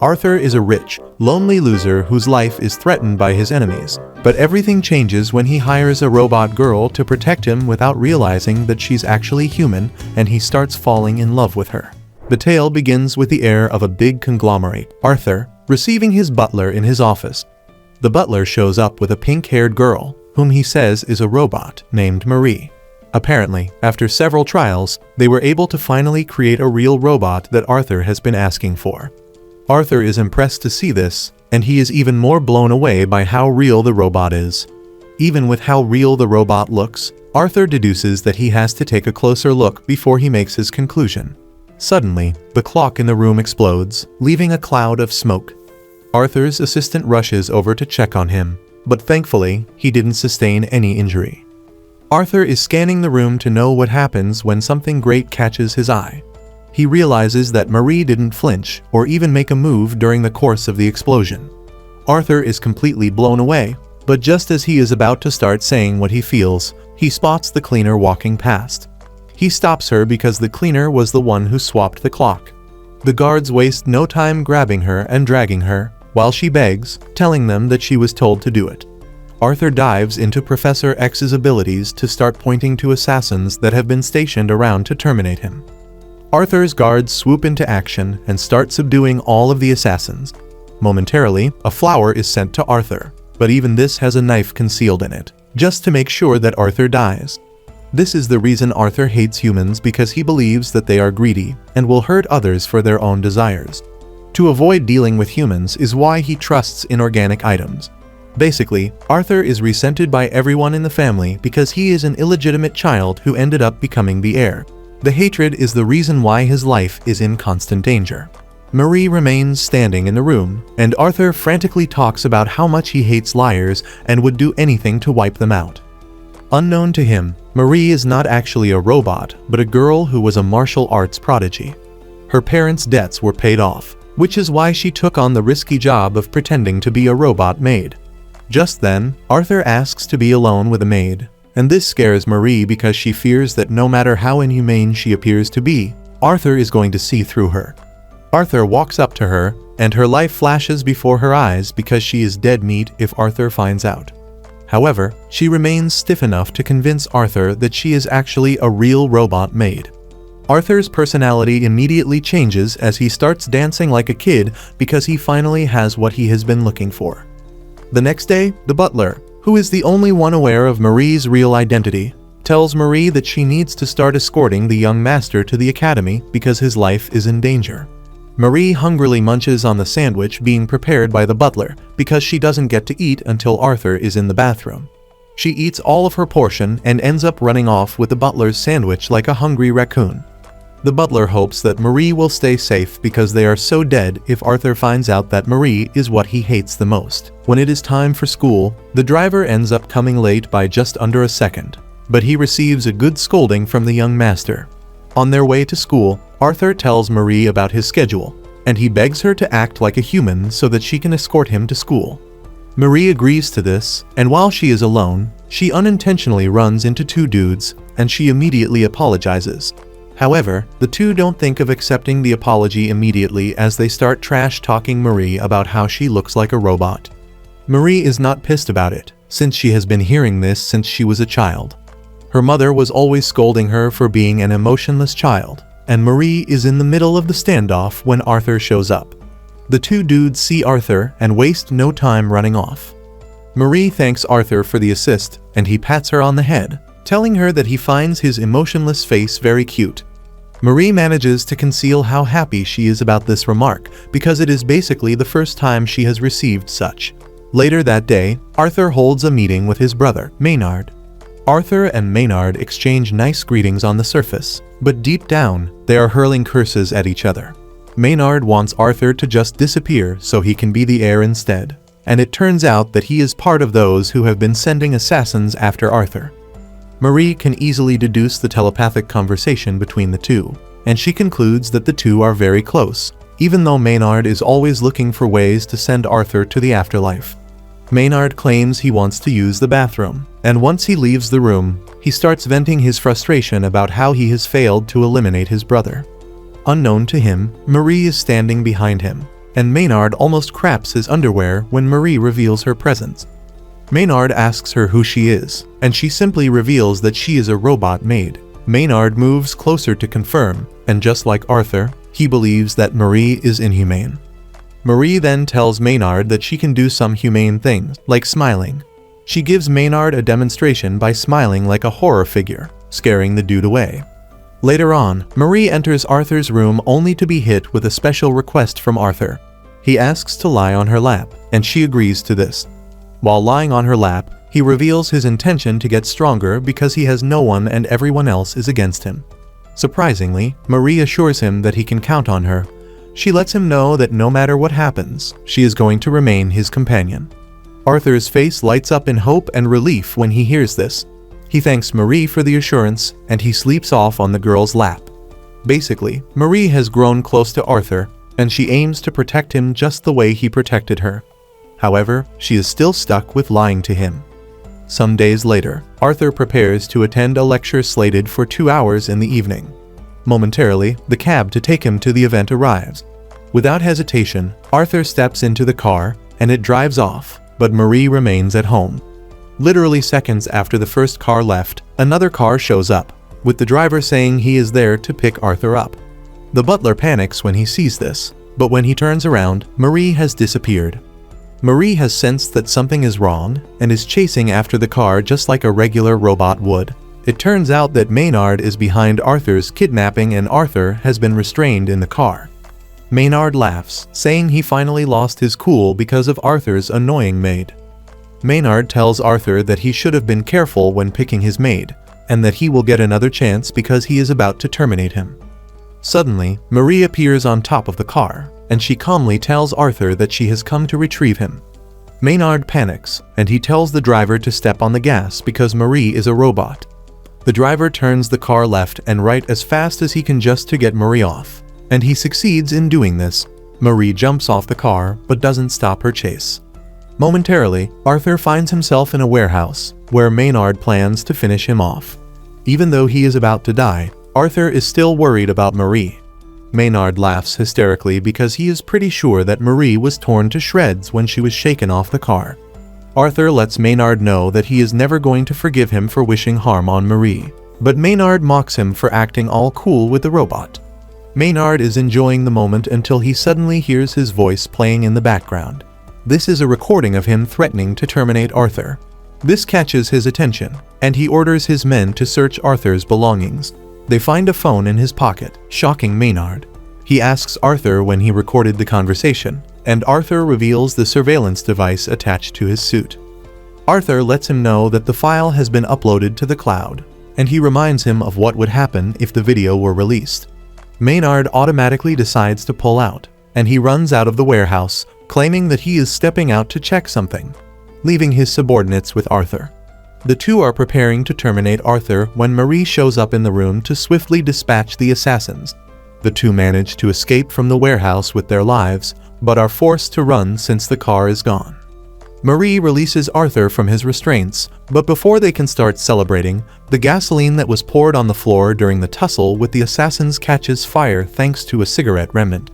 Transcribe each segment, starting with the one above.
Arthur is a rich, lonely loser whose life is threatened by his enemies. But everything changes when he hires a robot girl to protect him without realizing that she's actually human, and he starts falling in love with her. The tale begins with the heir of a big conglomerate, Arthur, receiving his butler in his office. The butler shows up with a pink-haired girl, whom he says is a robot named Marie. Apparently, after several trials, they were able to finally create a real robot that Arthur has been asking for. Arthur is impressed to see this, and he is even more blown away by how real the robot is. Even with how real the robot looks, Arthur deduces that he has to take a closer look before he makes his conclusion. Suddenly, the clock in the room explodes, leaving a cloud of smoke. Arthur's assistant rushes over to check on him, but thankfully, he didn't sustain any injury. Arthur is scanning the room to know what happens when something great catches his eye. He realizes that Marie didn't flinch or even make a move during the course of the explosion. Arthur is completely blown away, but just as he is about to start saying what he feels, he spots the cleaner walking past. He stops her because the cleaner was the one who swapped the clock. The guards waste no time grabbing her and dragging her, while she begs, telling them that she was told to do it. Arthur dives into Professor X's abilities to start pointing to assassins that have been stationed around to terminate him. Arthur's guards swoop into action and start subduing all of the assassins. Momentarily, a flower is sent to Arthur, but even this has a knife concealed in it, just to make sure that Arthur dies. This is the reason Arthur hates humans, because he believes that they are greedy and will hurt others for their own desires. To avoid dealing with humans is why he trusts inorganic items. Basically, Arthur is resented by everyone in the family because he is an illegitimate child who ended up becoming the heir. The hatred is the reason why his life is in constant danger. Marie remains standing in the room, and Arthur frantically talks about how much he hates liars and would do anything to wipe them out. Unknown to him, Marie is not actually a robot, but a girl who was a martial arts prodigy. Her parents' debts were paid off, which is why she took on the risky job of pretending to be a robot maid. Just then, Arthur asks to be alone with a maid, and this scares Marie because she fears that no matter how inhumane she appears to be, Arthur is going to see through her. Arthur walks up to her, and her life flashes before her eyes because she is dead meat if Arthur finds out. However, she remains stiff enough to convince Arthur that she is actually a real robot maid. Arthur's personality immediately changes as he starts dancing like a kid because he finally has what he has been looking for. The next day, the butler, who is the only one aware of Marie's real identity, tells Marie that she needs to start escorting the young master to the academy because his life is in danger. Marie hungrily munches on the sandwich being prepared by the butler because she doesn't get to eat until Arthur is in the bathroom. She eats all of her portion and ends up running off with the butler's sandwich like a hungry raccoon. The butler hopes that Marie will stay safe because they are so dead if Arthur finds out that Marie is what he hates the most. When it is time for school, the driver ends up coming late by just under a second, but he receives a good scolding from the young master. On their way to school, Arthur tells Marie about his schedule, and he begs her to act like a human so that she can escort him to school. Marie agrees to this, and while she is alone, she unintentionally runs into two dudes, and she immediately apologizes. However, the two don't think of accepting the apology immediately as they start trash-talking Marie about how she looks like a robot. Marie is not pissed about it, since she has been hearing this since she was a child. Her mother was always scolding her for being an emotionless child, and Marie is in the middle of the standoff when Arthur shows up. The two dudes see Arthur and waste no time running off. Marie thanks Arthur for the assist, and he pats her on the head, telling her that he finds his emotionless face very cute. Marie manages to conceal how happy she is about this remark because it is basically the first time she has received such. Later that day, Arthur holds a meeting with his brother, Maynard. Arthur and Maynard exchange nice greetings on the surface, but deep down, they are hurling curses at each other. Maynard wants Arthur to just disappear so he can be the heir instead, and it turns out that he is part of those who have been sending assassins after Arthur. Marie can easily deduce the telepathic conversation between the two, and she concludes that the two are very close, even though Maynard is always looking for ways to send Arthur to the afterlife. Maynard claims he wants to use the bathroom, and once he leaves the room, he starts venting his frustration about how he has failed to eliminate his brother. Unknown to him, Marie is standing behind him, and Maynard almost craps his underwear when Marie reveals her presence. Maynard asks her who she is, and she simply reveals that she is a robot maid. Maynard moves closer to confirm, and just like Arthur, he believes that Marie is inhumane. Marie then tells Maynard that she can do some humane things, like smiling. She gives Maynard a demonstration by smiling like a horror figure, scaring the dude away. Later on, Marie enters Arthur's room only to be hit with a special request from Arthur. He asks to lie on her lap, and she agrees to this. While lying on her lap, he reveals his intention to get stronger because he has no one and everyone else is against him. Surprisingly, Marie assures him that he can count on her. She lets him know that no matter what happens, she is going to remain his companion. Arthur's face lights up in hope and relief when he hears this. He thanks Marie for the assurance, and he sleeps off on the girl's lap. Basically, Marie has grown close to Arthur, and she aims to protect him just the way he protected her. However, she is still stuck with lying to him. Some days later, Arthur prepares to attend a lecture slated for 2 hours in the evening. Momentarily, the cab to take him to the event arrives. Without hesitation, Arthur steps into the car, and it drives off, but Marie remains at home. Literally seconds after the first car left, another car shows up, with the driver saying he is there to pick Arthur up. The butler panics when he sees this, but when he turns around, Marie has disappeared. Marie has sensed that something is wrong and is chasing after the car just like a regular robot would. It turns out that Maynard is behind Arthur's kidnapping and Arthur has been restrained in the car. Maynard laughs, saying he finally lost his cool because of Arthur's annoying maid. Maynard tells Arthur that he should have been careful when picking his maid, and that he will get another chance because he is about to terminate him. Suddenly, Marie appears on top of the car, and she calmly tells Arthur that she has come to retrieve him. Maynard panics, and he tells the driver to step on the gas because Marie is a robot. The driver turns the car left and right as fast as he can just to get Marie off, and he succeeds in doing this. Marie jumps off the car but doesn't stop her chase. Momentarily, Arthur finds himself in a warehouse, where Maynard plans to finish him off. Even though he is about to die, Arthur is still worried about Marie. Maynard laughs hysterically because he is pretty sure that Marie was torn to shreds when she was shaken off the car. Arthur lets Maynard know that he is never going to forgive him for wishing harm on Marie, but Maynard mocks him for acting all cool with the robot. Maynard is enjoying the moment until he suddenly hears his voice playing in the background. This is a recording of him threatening to terminate Arthur. This catches his attention, and he orders his men to search Arthur's belongings. They find a phone in his pocket, shocking Maynard. He asks Arthur when he recorded the conversation, and Arthur reveals the surveillance device attached to his suit. Arthur lets him know that the file has been uploaded to the cloud, and he reminds him of what would happen if the video were released. Maynard automatically decides to pull out, and he runs out of the warehouse, claiming that he is stepping out to check something, leaving his subordinates with Arthur. The two are preparing to terminate Arthur when Marie shows up in the room to swiftly dispatch the assassins. The two manage to escape from the warehouse with their lives, but are forced to run since the car is gone. Marie releases Arthur from his restraints, but before they can start celebrating, the gasoline that was poured on the floor during the tussle with the assassins catches fire thanks to a cigarette remnant.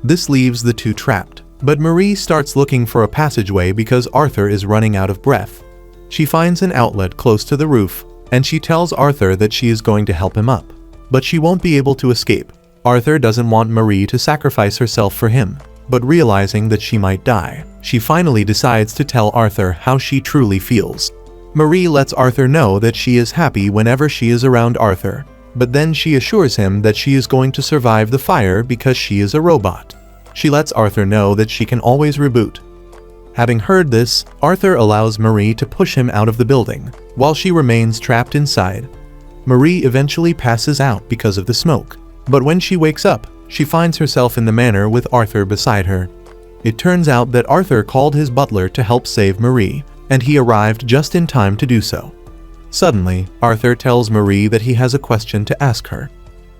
This leaves the two trapped, but Marie starts looking for a passageway because Arthur is running out of breath. She finds an outlet close to the roof, and she tells Arthur that she is going to help him up, but she won't be able to escape. Arthur doesn't want Marie to sacrifice herself for him, but realizing that she might die, she finally decides to tell Arthur how she truly feels. Marie lets Arthur know that she is happy whenever she is around Arthur, but then she assures him that she is going to survive the fire because she is a robot. She lets Arthur know that she can always reboot. Having heard this, Arthur allows Marie to push him out of the building, while she remains trapped inside. Marie eventually passes out because of the smoke, but when she wakes up, she finds herself in the manor with Arthur beside her. It turns out that Arthur called his butler to help save Marie, and he arrived just in time to do so. Suddenly, Arthur tells Marie that he has a question to ask her.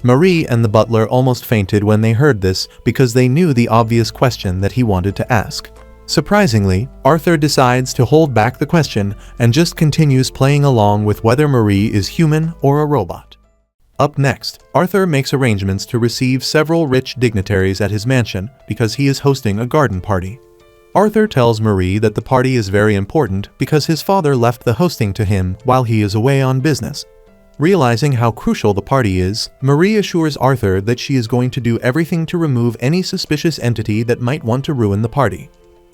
Marie and the butler almost fainted when they heard this because they knew the obvious question that he wanted to ask. Surprisingly, Arthur decides to hold back the question and just continues playing along with whether Marie is human or a robot. Up next, Arthur makes arrangements to receive several rich dignitaries at his mansion because he is hosting a garden party. Arthur tells Marie that the party is very important because his father left the hosting to him while he is away on business. Realizing how crucial the party is, Marie assures Arthur that she is going to do everything to remove any suspicious entity that might want to ruin the party.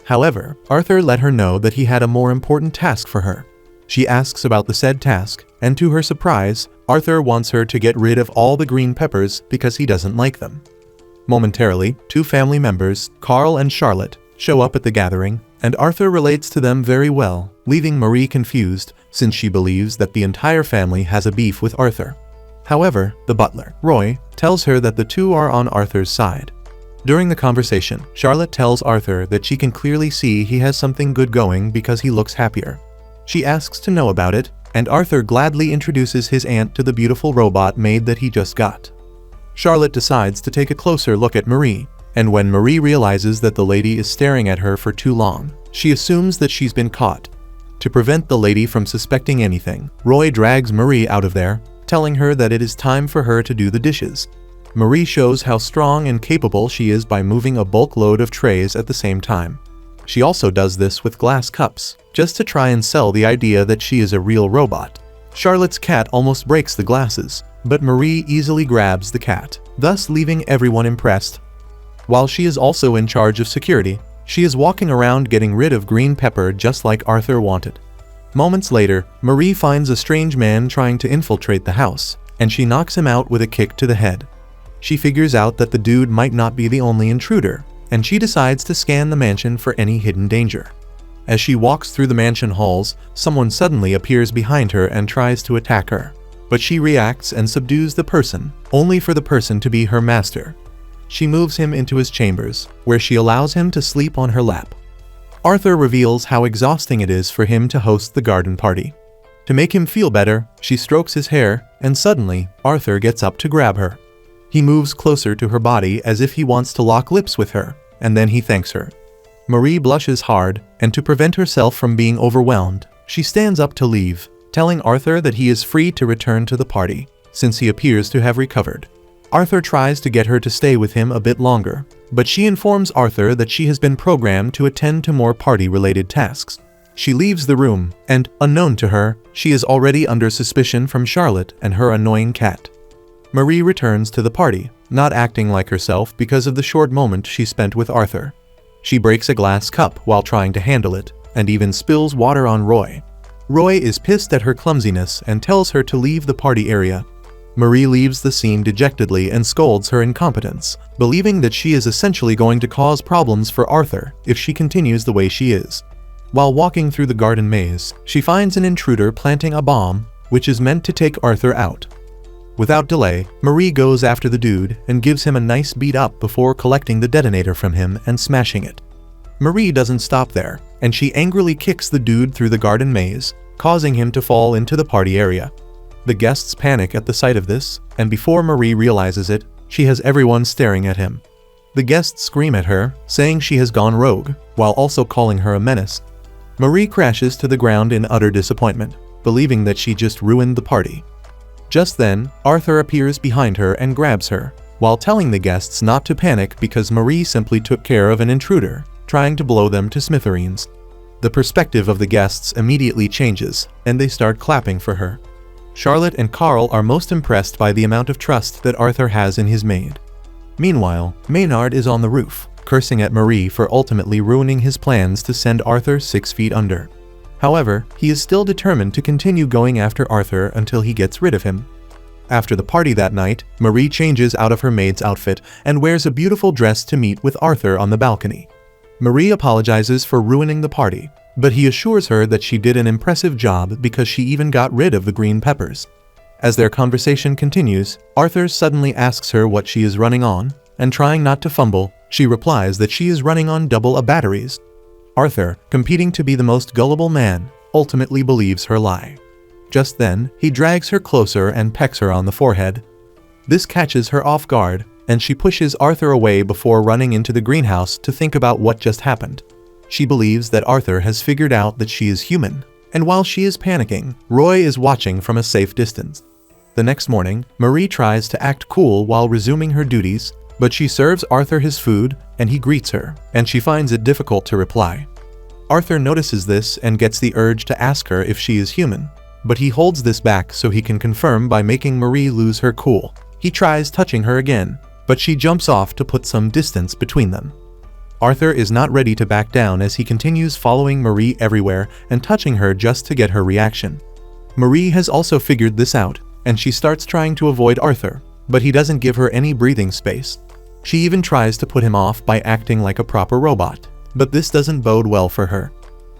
However, Arthur let her know that he had a more important task for her. She asks about the said task, and to her surprise, Arthur wants her to get rid of all the green peppers because he doesn't like them. Momentarily, two family members, Carl and Charlotte, show up at the gathering, and Arthur relates to them very well, leaving Marie confused since she believes that the entire family has a beef with Arthur. However, the butler, Roy, tells her that the two are on Arthur's side. During the conversation, Charlotte tells Arthur that she can clearly see he has something good going because he looks happier. She asks to know about it, and Arthur gladly introduces his aunt to the beautiful robot maid that he just got. Charlotte decides to take a closer look at Marie, and when Marie realizes that the lady is staring at her for too long, she assumes that she's been caught. To prevent the lady from suspecting anything, Roy drags Marie out of there, telling her that it is time for her to do the dishes. Marie shows how strong and capable she is by moving a bulk load of trays at the same time. She also does this with glass cups, just to try and sell the idea that she is a real robot. Charlotte's cat almost breaks the glasses, but Marie easily grabs the cat, thus leaving everyone impressed. While she is also in charge of security, she is walking around getting rid of green pepper just like Arthur wanted. Moments later, Marie finds a strange man trying to infiltrate the house, and she knocks him out with a kick to the head. She figures out that the dude might not be the only intruder, and she decides to scan the mansion for any hidden danger. As she walks through the mansion halls, someone suddenly appears behind her and tries to attack her. But she reacts and subdues the person, only for the person to be her master. She moves him into his chambers, where she allows him to sleep on her lap. Arthur reveals how exhausting it is for him to host the garden party. To make him feel better, she strokes his hair, and suddenly, Arthur gets up to grab her. He moves closer to her body as if he wants to lock lips with her, and then he thanks her. Marie blushes hard, and to prevent herself from being overwhelmed, she stands up to leave, telling Arthur that he is free to return to the party, since he appears to have recovered. Arthur tries to get her to stay with him a bit longer, but she informs Arthur that she has been programmed to attend to more party-related tasks. She leaves the room, and, unknown to her, she is already under suspicion from Charlotte and her annoying cat. Marie returns to the party, not acting like herself because of the short moment she spent with Arthur. She breaks a glass cup while trying to handle it, and even spills water on Roy. Roy is pissed at her clumsiness and tells her to leave the party area. Marie leaves the scene dejectedly and scolds her incompetence, believing that she is essentially going to cause problems for Arthur if she continues the way she is. While walking through the garden maze, she finds an intruder planting a bomb, which is meant to take Arthur out. Without delay, Marie goes after the dude and gives him a nice beat up before collecting the detonator from him and smashing it. Marie doesn't stop there, and she angrily kicks the dude through the garden maze, causing him to fall into the party area. The guests panic at the sight of this, and before Marie realizes it, she has everyone staring at him. The guests scream at her, saying she has gone rogue, while also calling her a menace. Marie crashes to the ground in utter disappointment, believing that she just ruined the party. Just then, Arthur appears behind her and grabs her, while telling the guests not to panic because Marie simply took care of an intruder, trying to blow them to smithereens. The perspective of the guests immediately changes, and they start clapping for her. Charlotte and Carl are most impressed by the amount of trust that Arthur has in his maid. Meanwhile, Maynard is on the roof, cursing at Marie for ultimately ruining his plans to send Arthur 6 feet under. However, he is still determined to continue going after Arthur until he gets rid of him. After the party that night, Marie changes out of her maid's outfit and wears a beautiful dress to meet with Arthur on the balcony. Marie apologizes for ruining the party, but he assures her that she did an impressive job because she even got rid of the green peppers. As their conversation continues, Arthur suddenly asks her what she is running on, and trying not to fumble, she replies that she is running on double A batteries. Arthur, competing to be the most gullible man, ultimately believes her lie. Just then, he drags her closer and pecks her on the forehead. This catches her off guard, and she pushes Arthur away before running into the greenhouse to think about what just happened. She believes that Arthur has figured out that she is human, and while she is panicking, Roy is watching from a safe distance. The next morning, Marie tries to act cool while resuming her duties, but she serves Arthur his food and he greets her, and she finds it difficult to reply. Arthur notices this and gets the urge to ask her if she is human, but he holds this back so he can confirm by making Marie lose her cool. He tries touching her again, but she jumps off to put some distance between them. Arthur is not ready to back down as he continues following Marie everywhere and touching her just to get her reaction. Marie has also figured this out, and she starts trying to avoid Arthur, but he doesn't give her any breathing space. She even tries to put him off by acting like a proper robot, but this doesn't bode well for her.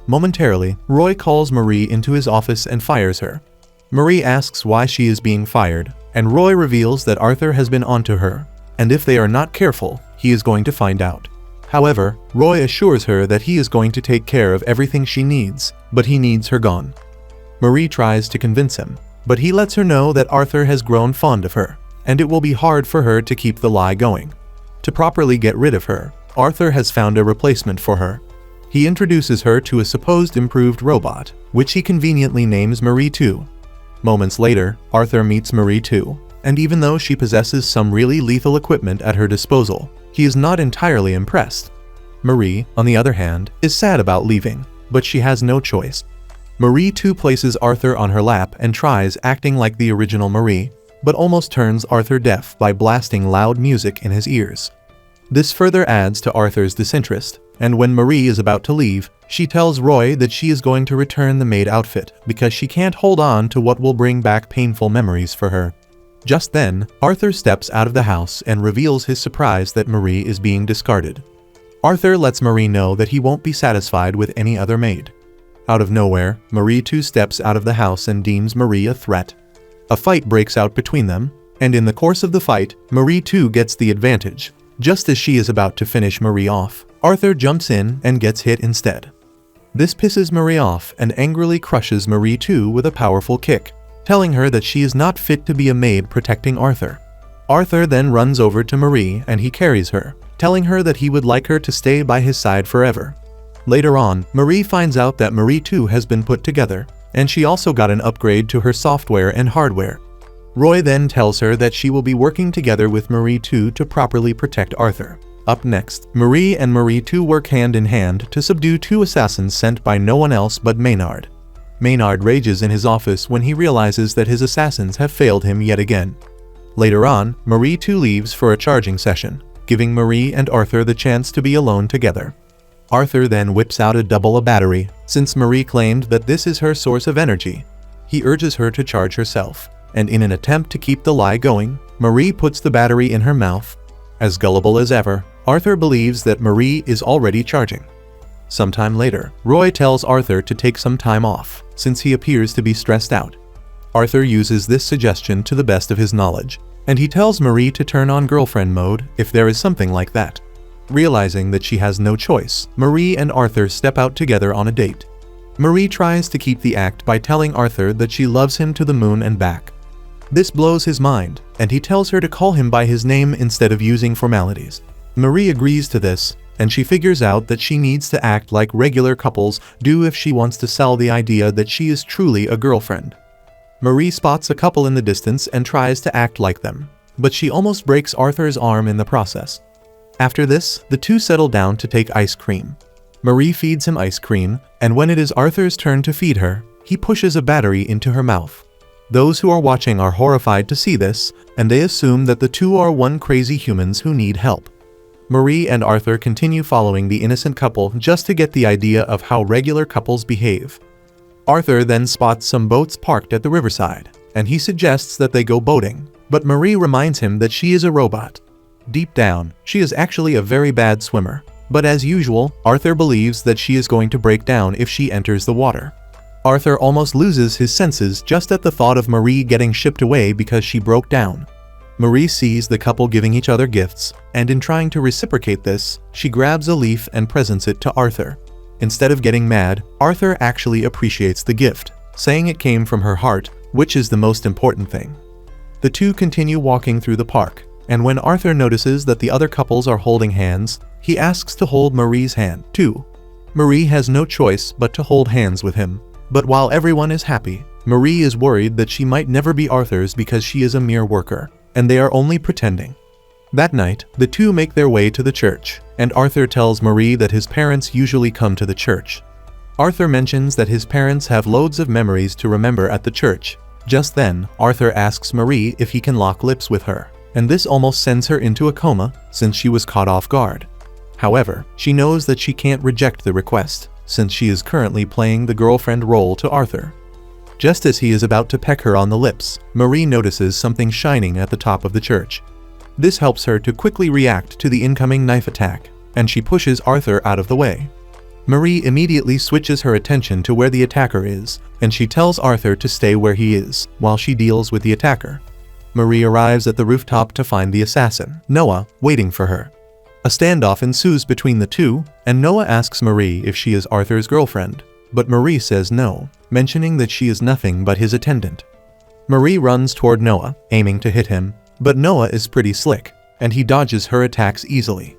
Momentarily, Roy calls Marie into his office and fires her. Marie asks why she is being fired, and Roy reveals that Arthur has been onto her, and if they are not careful, he is going to find out. However, Roy assures her that he is going to take care of everything she needs, but he needs her gone. Marie tries to convince him, but he lets her know that Arthur has grown fond of her, and it will be hard for her to keep the lie going. To properly get rid of her, Arthur has found a replacement for her. He introduces her to a supposed improved robot, which he conveniently names Marie 2. Moments later, Arthur meets Marie 2, and even though she possesses some really lethal equipment at her disposal, he is not entirely impressed. Marie, on the other hand, is sad about leaving, but she has no choice. Marie 2 places Arthur on her lap and tries acting like the original Marie, but almost turns Arthur deaf by blasting loud music in his ears. This further adds to Arthur's disinterest, and when Marie is about to leave, she tells Roy that she is going to return the maid outfit because she can't hold on to what will bring back painful memories for her. Just then, Arthur steps out of the house and reveals his surprise that Marie is being discarded. Arthur lets Marie know that he won't be satisfied with any other maid. Out of nowhere, Marie 2 steps out of the house and deems Marie a threat. A fight breaks out between them, and in the course of the fight, Marie 2 gets the advantage. Just as she is about to finish Marie off, Arthur jumps in and gets hit instead. This pisses Marie off and angrily crushes Marie 2 with a powerful kick, telling her that she is not fit to be a maid protecting Arthur. Arthur then runs over to Marie and he carries her, telling her that he would like her to stay by his side forever. Later on, Marie finds out that Marie 2 has been put together, and she also got an upgrade to her software and hardware. Roy then tells her that she will be working together with Marie 2 to properly protect Arthur. Up next, Marie and Marie 2 work hand in hand to subdue 2 assassins sent by no one else but Maynard. Maynard rages in his office when he realizes that his assassins have failed him yet again. Later on, Marie 2 leaves for a charging session, giving Marie and Arthur the chance to be alone together. Arthur then whips out a double battery, since Marie claimed that this is her source of energy. He urges her to charge herself, and in an attempt to keep the lie going, Marie puts the battery in her mouth. As gullible as ever, Arthur believes that Marie is already charging. Sometime later, Roy tells Arthur to take some time off, since he appears to be stressed out. Arthur uses this suggestion to the best of his knowledge, and he tells Marie to turn on girlfriend mode if there is something like that. Realizing that she has no choice, Marie and Arthur step out together on a date. Marie tries to keep the act by telling Arthur that she loves him to the moon and back. This blows his mind, and he tells her to call him by his name instead of using formalities. Marie agrees to this, and she figures out that she needs to act like regular couples do if she wants to sell the idea that she is truly a girlfriend. Marie spots a couple in the distance and tries to act like them, but she almost breaks Arthur's arm in the process. After this, the two settle down to take ice cream. Marie feeds him ice cream, and when it is Arthur's turn to feed her, he pushes a battery into her mouth. Those who are watching are horrified to see this, and they assume that the two are one crazy humans who need help. Marie and Arthur continue following the innocent couple just to get the idea of how regular couples behave. Arthur then spots some boats parked at the riverside, and he suggests that they go boating, but Marie reminds him that she is a robot. Deep down, she is actually a very bad swimmer, but as usual, Arthur believes that she is going to break down if she enters the water. Arthur almost loses his senses just at the thought of Marie getting shipped away because she broke down. Marie sees the couple giving each other gifts, and in trying to reciprocate this, she grabs a leaf and presents it to Arthur. Instead of getting mad, Arthur actually appreciates the gift, saying it came from her heart, which is the most important thing. The two continue walking through the park, and when Arthur notices that the other couples are holding hands, he asks to hold Marie's hand, too. Marie has no choice but to hold hands with him, but while everyone is happy, Marie is worried that she might never be Arthur's because she is a mere worker, and they are only pretending. That night, the two make their way to the church, and Arthur tells Marie that his parents usually come to the church. Arthur mentions that his parents have loads of memories to remember at the church. Just then, Arthur asks Marie if he can lock lips with her, and this almost sends her into a coma since she was caught off guard. However, she knows that she can't reject the request, since she is currently playing the girlfriend role to Arthur. Just as he is about to peck her on the lips, Marie notices something shining at the top of the church. This helps her to quickly react to the incoming knife attack, and she pushes Arthur out of the way. Marie immediately switches her attention to where the attacker is, and she tells Arthur to stay where he is, while she deals with the attacker. Marie arrives at the rooftop to find the assassin, Noah, waiting for her. A standoff ensues between the two, and Noah asks Marie if she is Arthur's girlfriend, but Marie says no, mentioning that she is nothing but his attendant. Marie runs toward Noah, aiming to hit him, but Noah is pretty slick, and he dodges her attacks easily.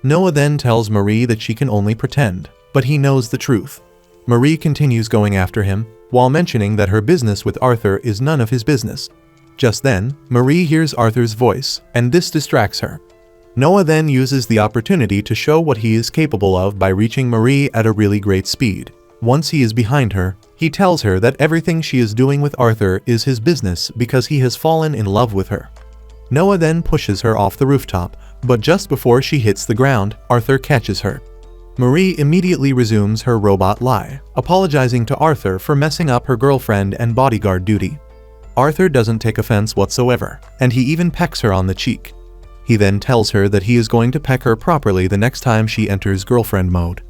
Noah then tells Marie that she can only pretend, but he knows the truth. Marie continues going after him, while mentioning that her business with Arthur is none of his business. Just then, Marie hears Arthur's voice, and this distracts her. Noah then uses the opportunity to show what he is capable of by reaching Marie at a really great speed. Once he is behind her, he tells her that everything she is doing with Arthur is his business because he has fallen in love with her. Noah then pushes her off the rooftop, but just before she hits the ground, Arthur catches her. Marie immediately resumes her robot lie, apologizing to Arthur for messing up her girlfriend and bodyguard duty. Arthur doesn't take offense whatsoever, and he even pecks her on the cheek. He then tells her that he is going to peck her properly the next time she enters girlfriend mode.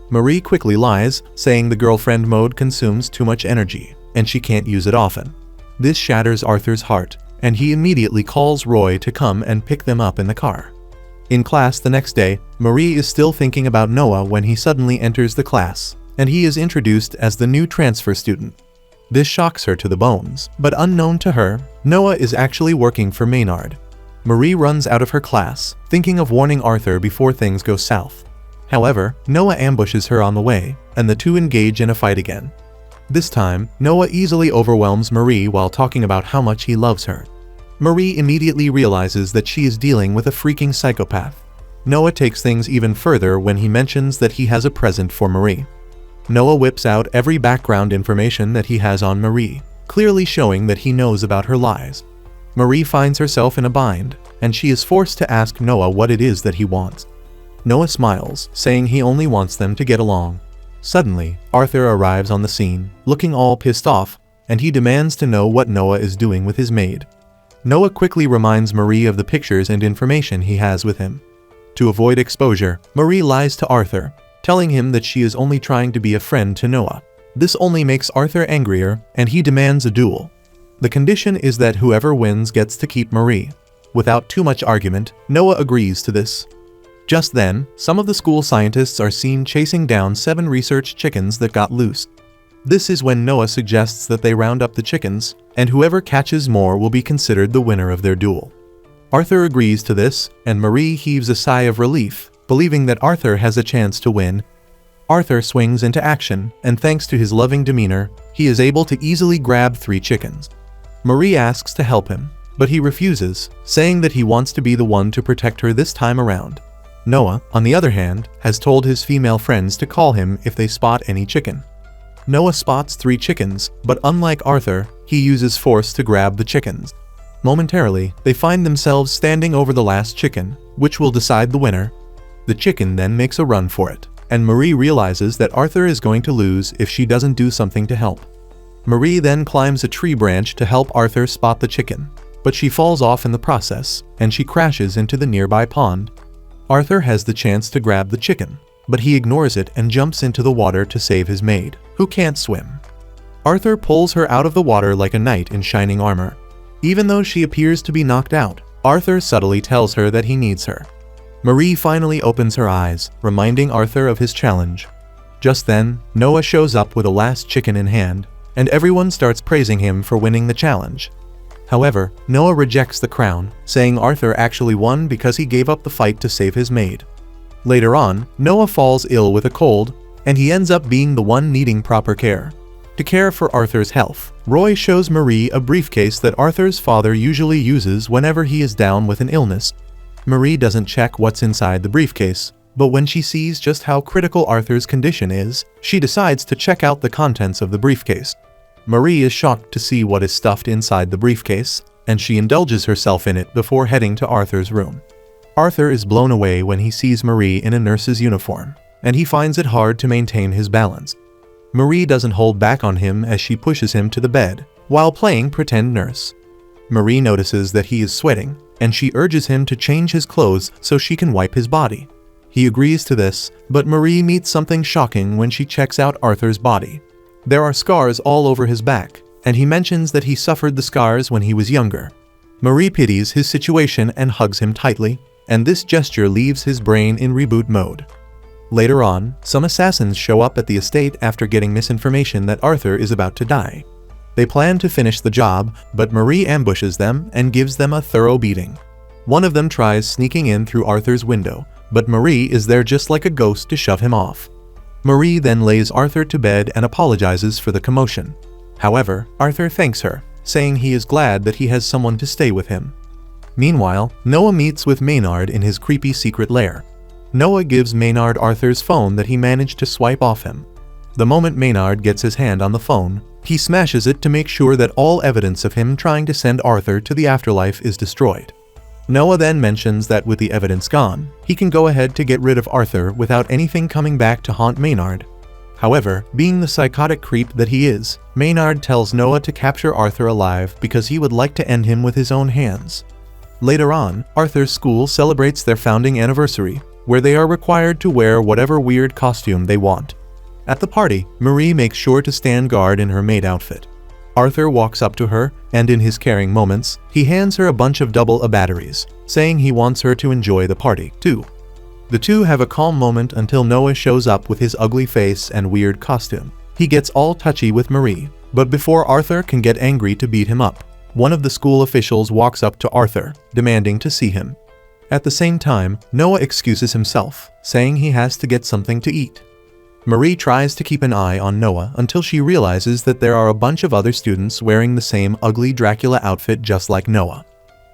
Marie quickly lies, saying the girlfriend mode consumes too much energy, and she can't use it often. This shatters Arthur's heart, and he immediately calls Roy to come and pick them up in the car. In class the next day, Marie is still thinking about Noah when he suddenly enters the class, and he is introduced as the new transfer student. This shocks her to the bones, but unknown to her, Noah is actually working for Maynard. Marie runs out of her class, thinking of warning Arthur before things go south. However, Noah ambushes her on the way, and the two engage in a fight again. This time, Noah easily overwhelms Marie while talking about how much he loves her. Marie immediately realizes that she is dealing with a freaking psychopath. Noah takes things even further when he mentions that he has a present for Marie. Noah whips out every background information that he has on Marie, clearly showing that he knows about her lies. Marie finds herself in a bind, and she is forced to ask Noah what it is that he wants. Noah smiles, saying he only wants them to get along. Suddenly, Arthur arrives on the scene, looking all pissed off, and he demands to know what Noah is doing with his maid. Noah quickly reminds Marie of the pictures and information he has with him. To avoid exposure, Marie lies to Arthur, telling him that she is only trying to be a friend to Noah. This only makes Arthur angrier, and he demands a duel. The condition is that whoever wins gets to keep Marie. Without too much argument, Noah agrees to this. Just then, some of the school scientists are seen chasing down 7 research chickens that got loose. This is when Noah suggests that they round up the chickens, and whoever catches more will be considered the winner of their duel. Arthur agrees to this, and Marie heaves a sigh of relief, believing that Arthur has a chance to win. Arthur swings into action, and thanks to his loving demeanor, he is able to easily grab 3 chickens. Marie asks to help him, but he refuses, saying that he wants to be the one to protect her this time around. Noah, on the other hand, has told his female friends to call him if they spot any chicken. Noah spots 3 chickens, but unlike Arthur, he uses force to grab the chickens. Momentarily, they find themselves standing over the last chicken, which will decide the winner. The chicken then makes a run for it, and Marie realizes that Arthur is going to lose if she doesn't do something to help. Marie then climbs a tree branch to help Arthur spot the chicken, but she falls off in the process, and she crashes into the nearby pond. Arthur has the chance to grab the chicken, but he ignores it and jumps into the water to save his maid, who can't swim. Arthur pulls her out of the water like a knight in shining armor. Even though she appears to be knocked out, Arthur subtly tells her that he needs her. Marie finally opens her eyes, reminding Arthur of his challenge. Just then, Noah shows up with a last chicken in hand, and everyone starts praising him for winning the challenge. However, Noah rejects the crown, saying Arthur actually won because he gave up the fight to save his maid. Later on, Noah falls ill with a cold, and he ends up being the one needing proper care. To care for Arthur's health, Roy shows Marie a briefcase that Arthur's father usually uses whenever he is down with an illness. Marie doesn't check what's inside the briefcase, but when she sees just how critical Arthur's condition is, she decides to check out the contents of the briefcase. Marie is shocked to see what is stuffed inside the briefcase, and she indulges herself in it before heading to Arthur's room. Arthur is blown away when he sees Marie in a nurse's uniform, and he finds it hard to maintain his balance. Marie doesn't hold back on him as she pushes him to the bed, while playing pretend nurse. Marie notices that he is sweating, and she urges him to change his clothes so she can wipe his body. He agrees to this, but Marie meets something shocking when she checks out Arthur's body. There are scars all over his back, and he mentions that he suffered the scars when he was younger. Marie pities his situation and hugs him tightly, and this gesture leaves his brain in reboot mode. Later on, some assassins show up at the estate after getting misinformation that Arthur is about to die. They plan to finish the job, but Marie ambushes them and gives them a thorough beating. One of them tries sneaking in through Arthur's window, but Marie is there just like a ghost to shove him off. Marie then lays Arthur to bed and apologizes for the commotion. However, Arthur thanks her, saying he is glad that he has someone to stay with him. Meanwhile, Noah meets with Maynard in his creepy secret lair. Noah gives Maynard Arthur's phone that he managed to swipe off him. The moment Maynard gets his hand on the phone, he smashes it to make sure that all evidence of him trying to send Arthur to the afterlife is destroyed. Noah then mentions that with the evidence gone, he can go ahead to get rid of Arthur without anything coming back to haunt Maynard. However, being the psychotic creep that he is, Maynard tells Noah to capture Arthur alive because he would like to end him with his own hands. Later on, Arthur's school celebrates their founding anniversary, where they are required to wear whatever weird costume they want. At the party, Marie makes sure to stand guard in her maid outfit. Arthur walks up to her, and in his caring moments, he hands her a bunch of double batteries, saying he wants her to enjoy the party, too. The two have a calm moment until Noah shows up with his ugly face and weird costume. He gets all touchy with Marie, but before Arthur can get angry to beat him up, one of the school officials walks up to Arthur, demanding to see him. At the same time, Noah excuses himself, saying he has to get something to eat. Marie tries to keep an eye on Noah until she realizes that there are a bunch of other students wearing the same ugly Dracula outfit just like Noah.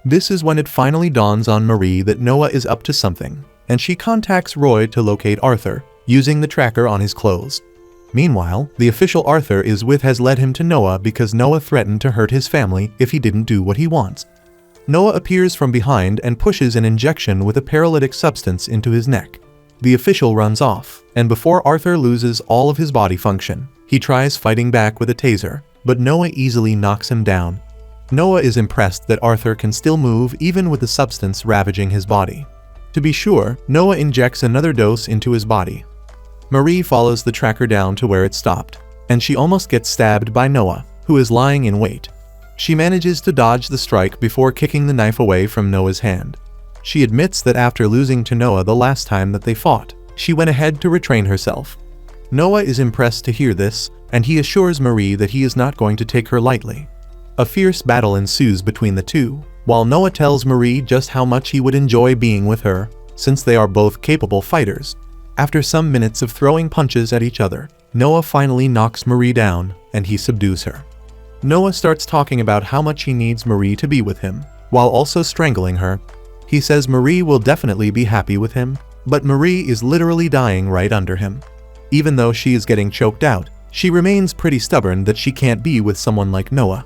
This is when it finally dawns on Marie that Noah is up to something, and she contacts Roy to locate Arthur, using the tracker on his clothes. Meanwhile, the official Arthur is with has led him to Noah because Noah threatened to hurt his family if he didn't do what he wants. Noah appears from behind and pushes an injection with a paralytic substance into his neck. The official runs off, and before Arthur loses all of his body function, he tries fighting back with a taser, but Noah easily knocks him down. Noah is impressed that Arthur can still move even with the substance ravaging his body. To be sure, Noah injects another dose into his body. Marie follows the tracker down to where it stopped, and she almost gets stabbed by Noah, who is lying in wait. She manages to dodge the strike before kicking the knife away from Noah's hand. She admits that after losing to Noah the last time that they fought, she went ahead to retrain herself. Noah is impressed to hear this, and he assures Marie that he is not going to take her lightly. A fierce battle ensues between the two, while Noah tells Marie just how much he would enjoy being with her, since they are both capable fighters. After some minutes of throwing punches at each other, Noah finally knocks Marie down, and he subdues her. Noah starts talking about how much he needs Marie to be with him, while also strangling her. He says Marie will definitely be happy with him, but Marie is literally dying right under him. Even though she is getting choked out, she remains pretty stubborn that she can't be with someone like Noah.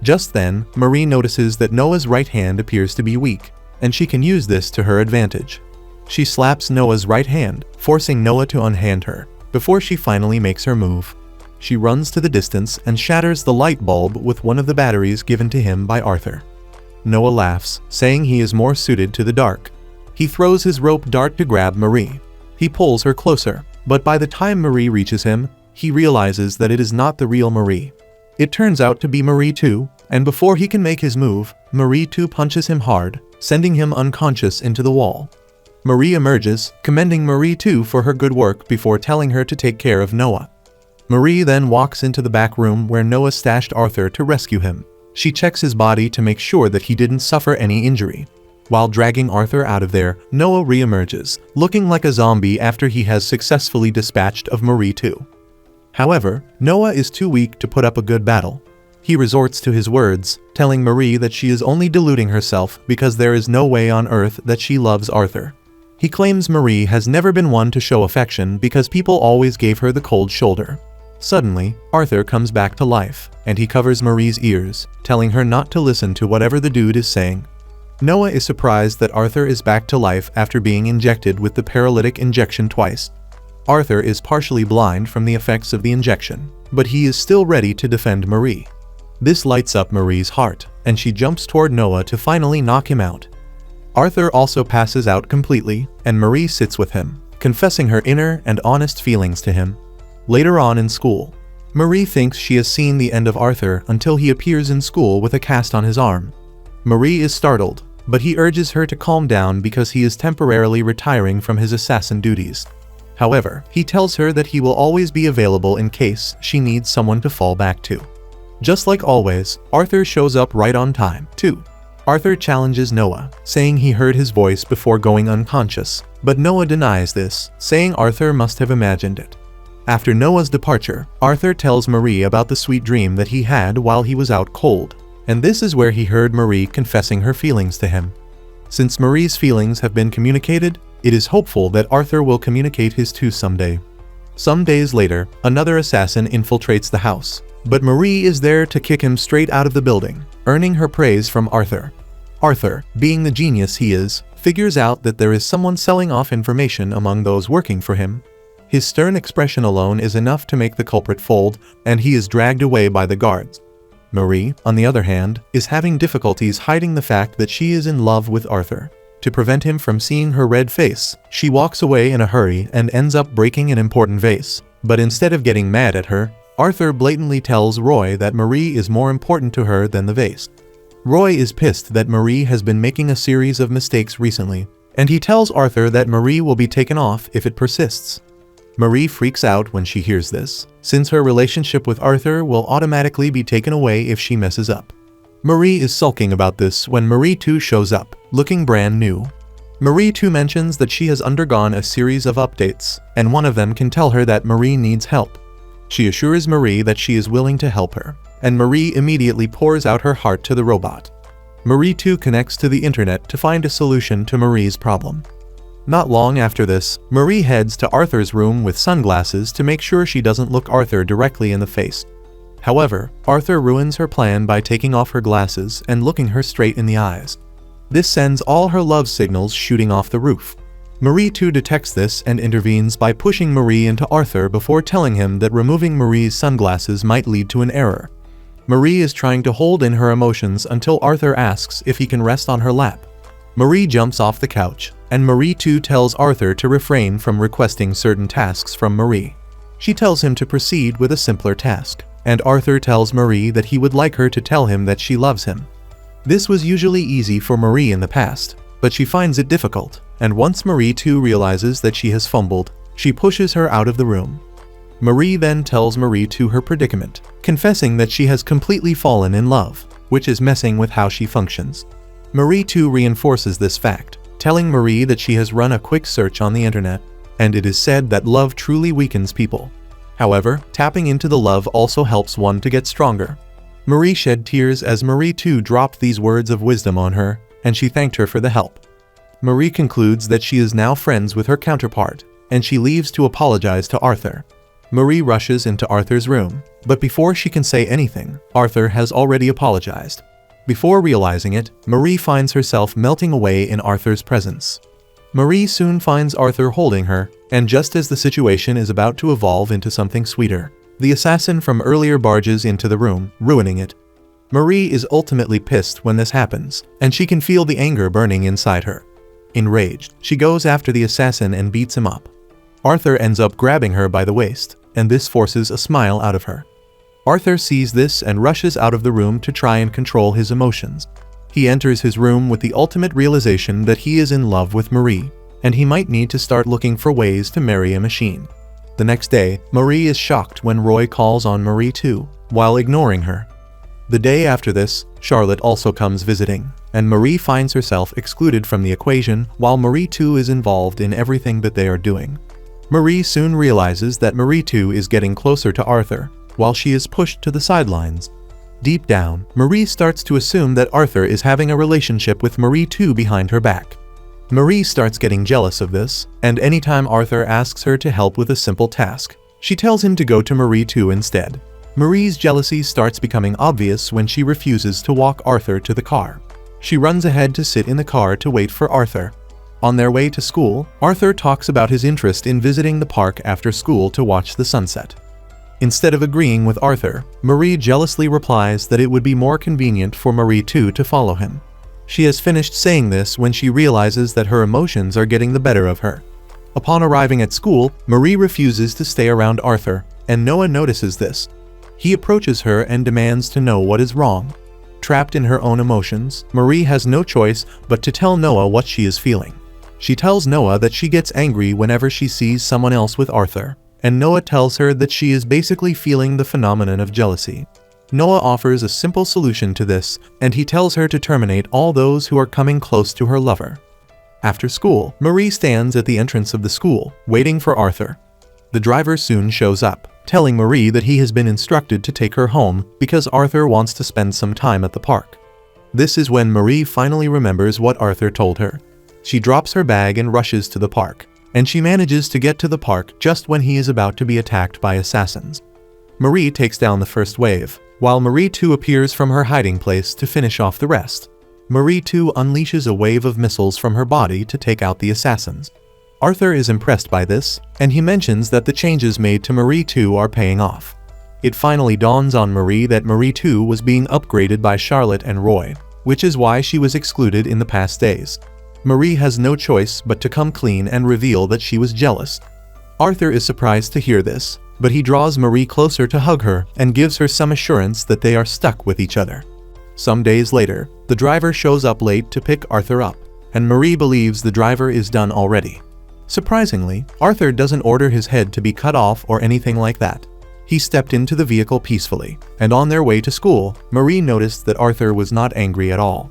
Just then, Marie notices that Noah's right hand appears to be weak, and she can use this to her advantage. She slaps Noah's right hand, forcing Noah to unhand her, before she finally makes her move. She runs to the distance and shatters the light bulb with one of the batteries given to him by Arthur. Noah laughs, saying he is more suited to the dark. He throws his rope dart to grab Marie. He pulls her closer, but by the time Marie reaches him, he realizes that it is not the real Marie. It turns out to be Marie too, and before he can make his move, Marie too punches him hard, sending him unconscious into the wall. Marie emerges, commending Marie too for her good work before telling her to take care of Noah. Marie then walks into the back room where Noah stashed Arthur to rescue him. She checks his body to make sure that he didn't suffer any injury. While dragging Arthur out of there, Noah re-emerges, looking like a zombie after he has successfully dispatched of Marie too. However, Noah is too weak to put up a good battle. He resorts to his words, telling Marie that she is only deluding herself because there is no way on earth that she loves Arthur. He claims Marie has never been one to show affection because people always gave her the cold shoulder. Suddenly, Arthur comes back to life, and he covers Marie's ears, telling her not to listen to whatever the dude is saying. Noah is surprised that Arthur is back to life after being injected with the paralytic injection twice. Arthur is partially blind from the effects of the injection, but he is still ready to defend Marie. This lights up Marie's heart, and she jumps toward Noah to finally knock him out. Arthur also passes out completely, and Marie sits with him, confessing her inner and honest feelings to him. Later on in school, Marie thinks she has seen the end of Arthur until he appears in school with a cast on his arm. Marie is startled, but he urges her to calm down because he is temporarily retiring from his assassin duties. However, he tells her that he will always be available in case she needs someone to fall back to. Just like always, Arthur shows up right on time, too. Arthur challenges Noah, saying he heard his voice before going unconscious, but Noah denies this, saying Arthur must have imagined it. After Noah's departure, Arthur tells Marie about the sweet dream that he had while he was out cold, and this is where he heard Marie confessing her feelings to him. Since Marie's feelings have been communicated, it is hopeful that Arthur will communicate his too someday. Some days later, another assassin infiltrates the house, but Marie is there to kick him straight out of the building, earning her praise from Arthur. Arthur, being the genius he is, figures out that there is someone selling off information among those working for him. His stern expression alone is enough to make the culprit fold, and he is dragged away by the guards. Marie, on the other hand, is having difficulties hiding the fact that she is in love with Arthur. To prevent him from seeing her red face, she walks away in a hurry and ends up breaking an important vase. But instead of getting mad at her, Arthur blatantly tells Roy that Marie is more important to her than the vase. Roy is pissed that Marie has been making a series of mistakes recently, and he tells Arthur that Marie will be taken off if it persists. Marie freaks out when she hears this, since her relationship with Arthur will automatically be taken away if she messes up. Marie is sulking about this when Marie 2 shows up, looking brand new. Marie 2 mentions that she has undergone a series of updates, and one of them can tell her that Marie needs help. She assures Marie that she is willing to help her, and Marie immediately pours out her heart to the robot. Marie 2 connects to the internet to find a solution to Marie's problem. Not long after this, Marie heads to Arthur's room with sunglasses to make sure she doesn't look Arthur directly in the face. However, Arthur ruins her plan by taking off her glasses and looking her straight in the eyes. This sends all her love signals shooting off the roof. Marie 2 detects this and intervenes by pushing Marie into Arthur before telling him that removing Marie's sunglasses might lead to an error. Marie is trying to hold in her emotions until Arthur asks if he can rest on her lap. Marie jumps off the couch, and Marie 2 tells Arthur to refrain from requesting certain tasks from Marie. She tells him to proceed with a simpler task, and Arthur tells Marie that he would like her to tell him that she loves him. This was usually easy for Marie in the past, but she finds it difficult, and once Marie 2 realizes that she has fumbled, she pushes her out of the room. Marie then tells Marie 2 her predicament, confessing that she has completely fallen in love, which is messing with how she functions. Marie 2 reinforces this fact, telling Marie that she has run a quick search on the internet, and it is said that love truly weakens people. However, tapping into the love also helps one to get stronger. Marie shed tears as Marie 2 dropped these words of wisdom on her, and she thanked her for the help. Marie concludes that she is now friends with her counterpart, and she leaves to apologize to Arthur. Marie rushes into Arthur's room, but before she can say anything, Arthur has already apologized. Before realizing it, Marie finds herself melting away in Arthur's presence. Marie soon finds Arthur holding her, and just as the situation is about to evolve into something sweeter, the assassin from earlier barges into the room, ruining it. Marie is ultimately pissed when this happens, and she can feel the anger burning inside her. Enraged, she goes after the assassin and beats him up. Arthur ends up grabbing her by the waist, and this forces a smile out of her. Arthur sees this and rushes out of the room to try and control his emotions. He enters his room with the ultimate realization that he is in love with Marie, and he might need to start looking for ways to marry a machine. The next day, Marie is shocked when Roy calls on Marie 2, while ignoring her. The day after this, Charlotte also comes visiting, and Marie finds herself excluded from the equation while Marie 2 is involved in everything that they are doing. Marie soon realizes that Marie too is getting closer to Arthur, while she is pushed to the sidelines. Deep down, Marie starts to assume that Arthur is having a relationship with Marie too behind her back. Marie starts getting jealous of this, and anytime Arthur asks her to help with a simple task, she tells him to go to Marie too instead. Marie's jealousy starts becoming obvious when she refuses to walk Arthur to the car. She runs ahead to sit in the car to wait for Arthur. On their way to school, Arthur talks about his interest in visiting the park after school to watch the sunset. Instead of agreeing with Arthur, Marie jealously replies that it would be more convenient for Marie too to follow him. She has finished saying this when she realizes that her emotions are getting the better of her. Upon arriving at school, Marie refuses to stay around Arthur, and Noah notices this. He approaches her and demands to know what is wrong. Trapped in her own emotions, Marie has no choice but to tell Noah what she is feeling. She tells Noah that she gets angry whenever she sees someone else with Arthur, and Noah tells her that she is basically feeling the phenomenon of jealousy. Noah offers a simple solution to this, and he tells her to terminate all those who are coming close to her lover. After school, Marie stands at the entrance of the school, waiting for Arthur. The driver soon shows up, telling Marie that he has been instructed to take her home because Arthur wants to spend some time at the park. This is when Marie finally remembers what Arthur told her. She drops her bag and rushes to the park, and she manages to get to the park just when he is about to be attacked by assassins. Marie takes down the first wave, while Marie too appears from her hiding place to finish off the rest. Marie too unleashes a wave of missiles from her body to take out the assassins. Arthur is impressed by this, and he mentions that the changes made to Marie too are paying off. It finally dawns on Marie that Marie too was being upgraded by Charlotte and Roy, which is why she was excluded in the past days. Marie has no choice but to come clean and reveal that she was jealous. Arthur is surprised to hear this, but he draws Marie closer to hug her and gives her some assurance that they are stuck with each other. Some days later, the driver shows up late to pick Arthur up, and Marie believes the driver is done already. Surprisingly, Arthur doesn't order his head to be cut off or anything like that. He stepped into the vehicle peacefully, and on their way to school, Marie noticed that Arthur was not angry at all.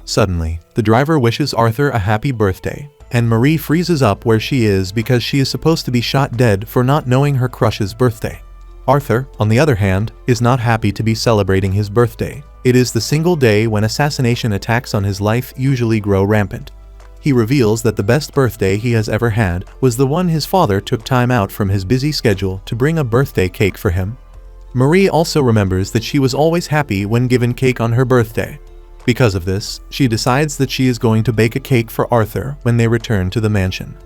Suddenly, the driver wishes Arthur a happy birthday, and Marie freezes up where she is because she is supposed to be shot dead for not knowing her crush's birthday. Arthur, on the other hand, is not happy to be celebrating his birthday. It is the single day when assassination attacks on his life usually grow rampant. He reveals that the best birthday he has ever had was the one his father took time out from his busy schedule to bring a birthday cake for him. Marie also remembers that she was always happy when given cake on her birthday. Because of this, she decides that she is going to bake a cake for Arthur when they return to the mansion.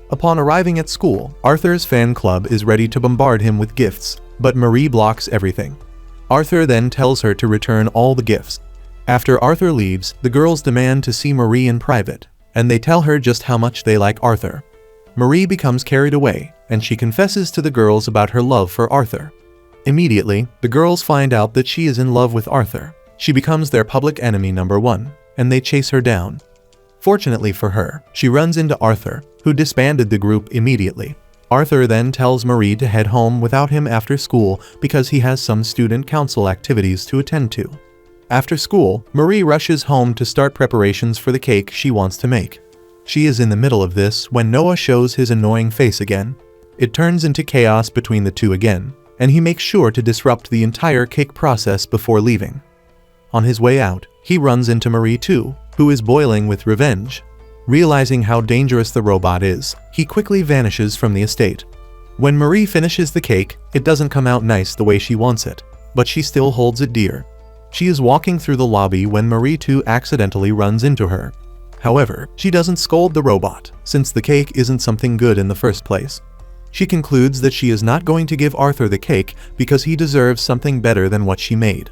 Upon arriving at school, Arthur's fan club is ready to bombard him with gifts, but Marie blocks everything. Arthur then tells her to return all the gifts. After Arthur leaves, the girls demand to see Marie in private, and they tell her just how much they like Arthur. Marie becomes carried away, and she confesses to the girls about her love for Arthur. Immediately, the girls find out that she is in love with Arthur. She becomes their public enemy number one, and they chase her down. Fortunately for her, she runs into Arthur, who disbanded the group immediately. Arthur then tells Marie to head home without him after school because he has some student council activities to attend to. After school, Marie rushes home to start preparations for the cake she wants to make. She is in the middle of this when Noah shows his annoying face again. It turns into chaos between the two again, and he makes sure to disrupt the entire cake process before leaving. On his way out, he runs into Marie too, who is boiling with revenge. Realizing how dangerous the robot is, he quickly vanishes from the estate. When Marie finishes the cake, it doesn't come out nice the way she wants it, but she still holds it dear. She is walking through the lobby when Marie too accidentally runs into her. However, she doesn't scold the robot, since the cake isn't something good in the first place. She concludes that she is not going to give Arthur the cake because he deserves something better than what she made.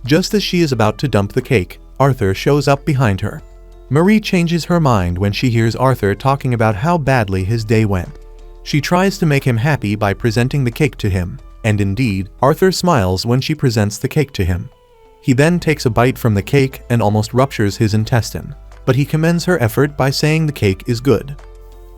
Just as she is about to dump the cake, Arthur shows up behind her. Marie changes her mind when she hears Arthur talking about how badly his day went. She tries to make him happy by presenting the cake to him, and indeed, Arthur smiles when she presents the cake to him. He then takes a bite from the cake and almost ruptures his intestine, but he commends her effort by saying the cake is good.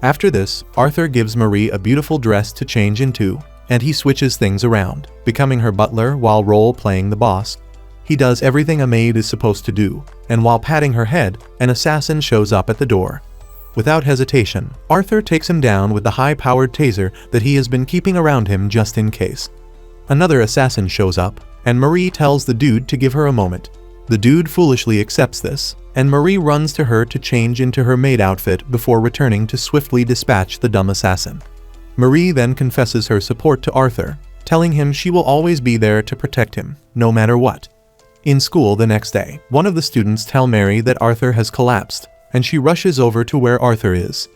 After this, Arthur gives Marie a beautiful dress to change into, and he switches things around, becoming her butler while role-playing the boss. He does everything a maid is supposed to do, and while patting her head, an assassin shows up at the door. Without hesitation, Arthur takes him down with the high-powered taser that he has been keeping around him just in case. Another assassin shows up, and Marie tells the dude to give her a moment. The dude foolishly accepts this, and Marie runs to her to change into her maid outfit before returning to swiftly dispatch the dumb assassin. Marie then confesses her support to Arthur, telling him she will always be there to protect him, no matter what. In school the next day, one of the students tell Mary that Arthur has collapsed, and she rushes over to where Arthur is.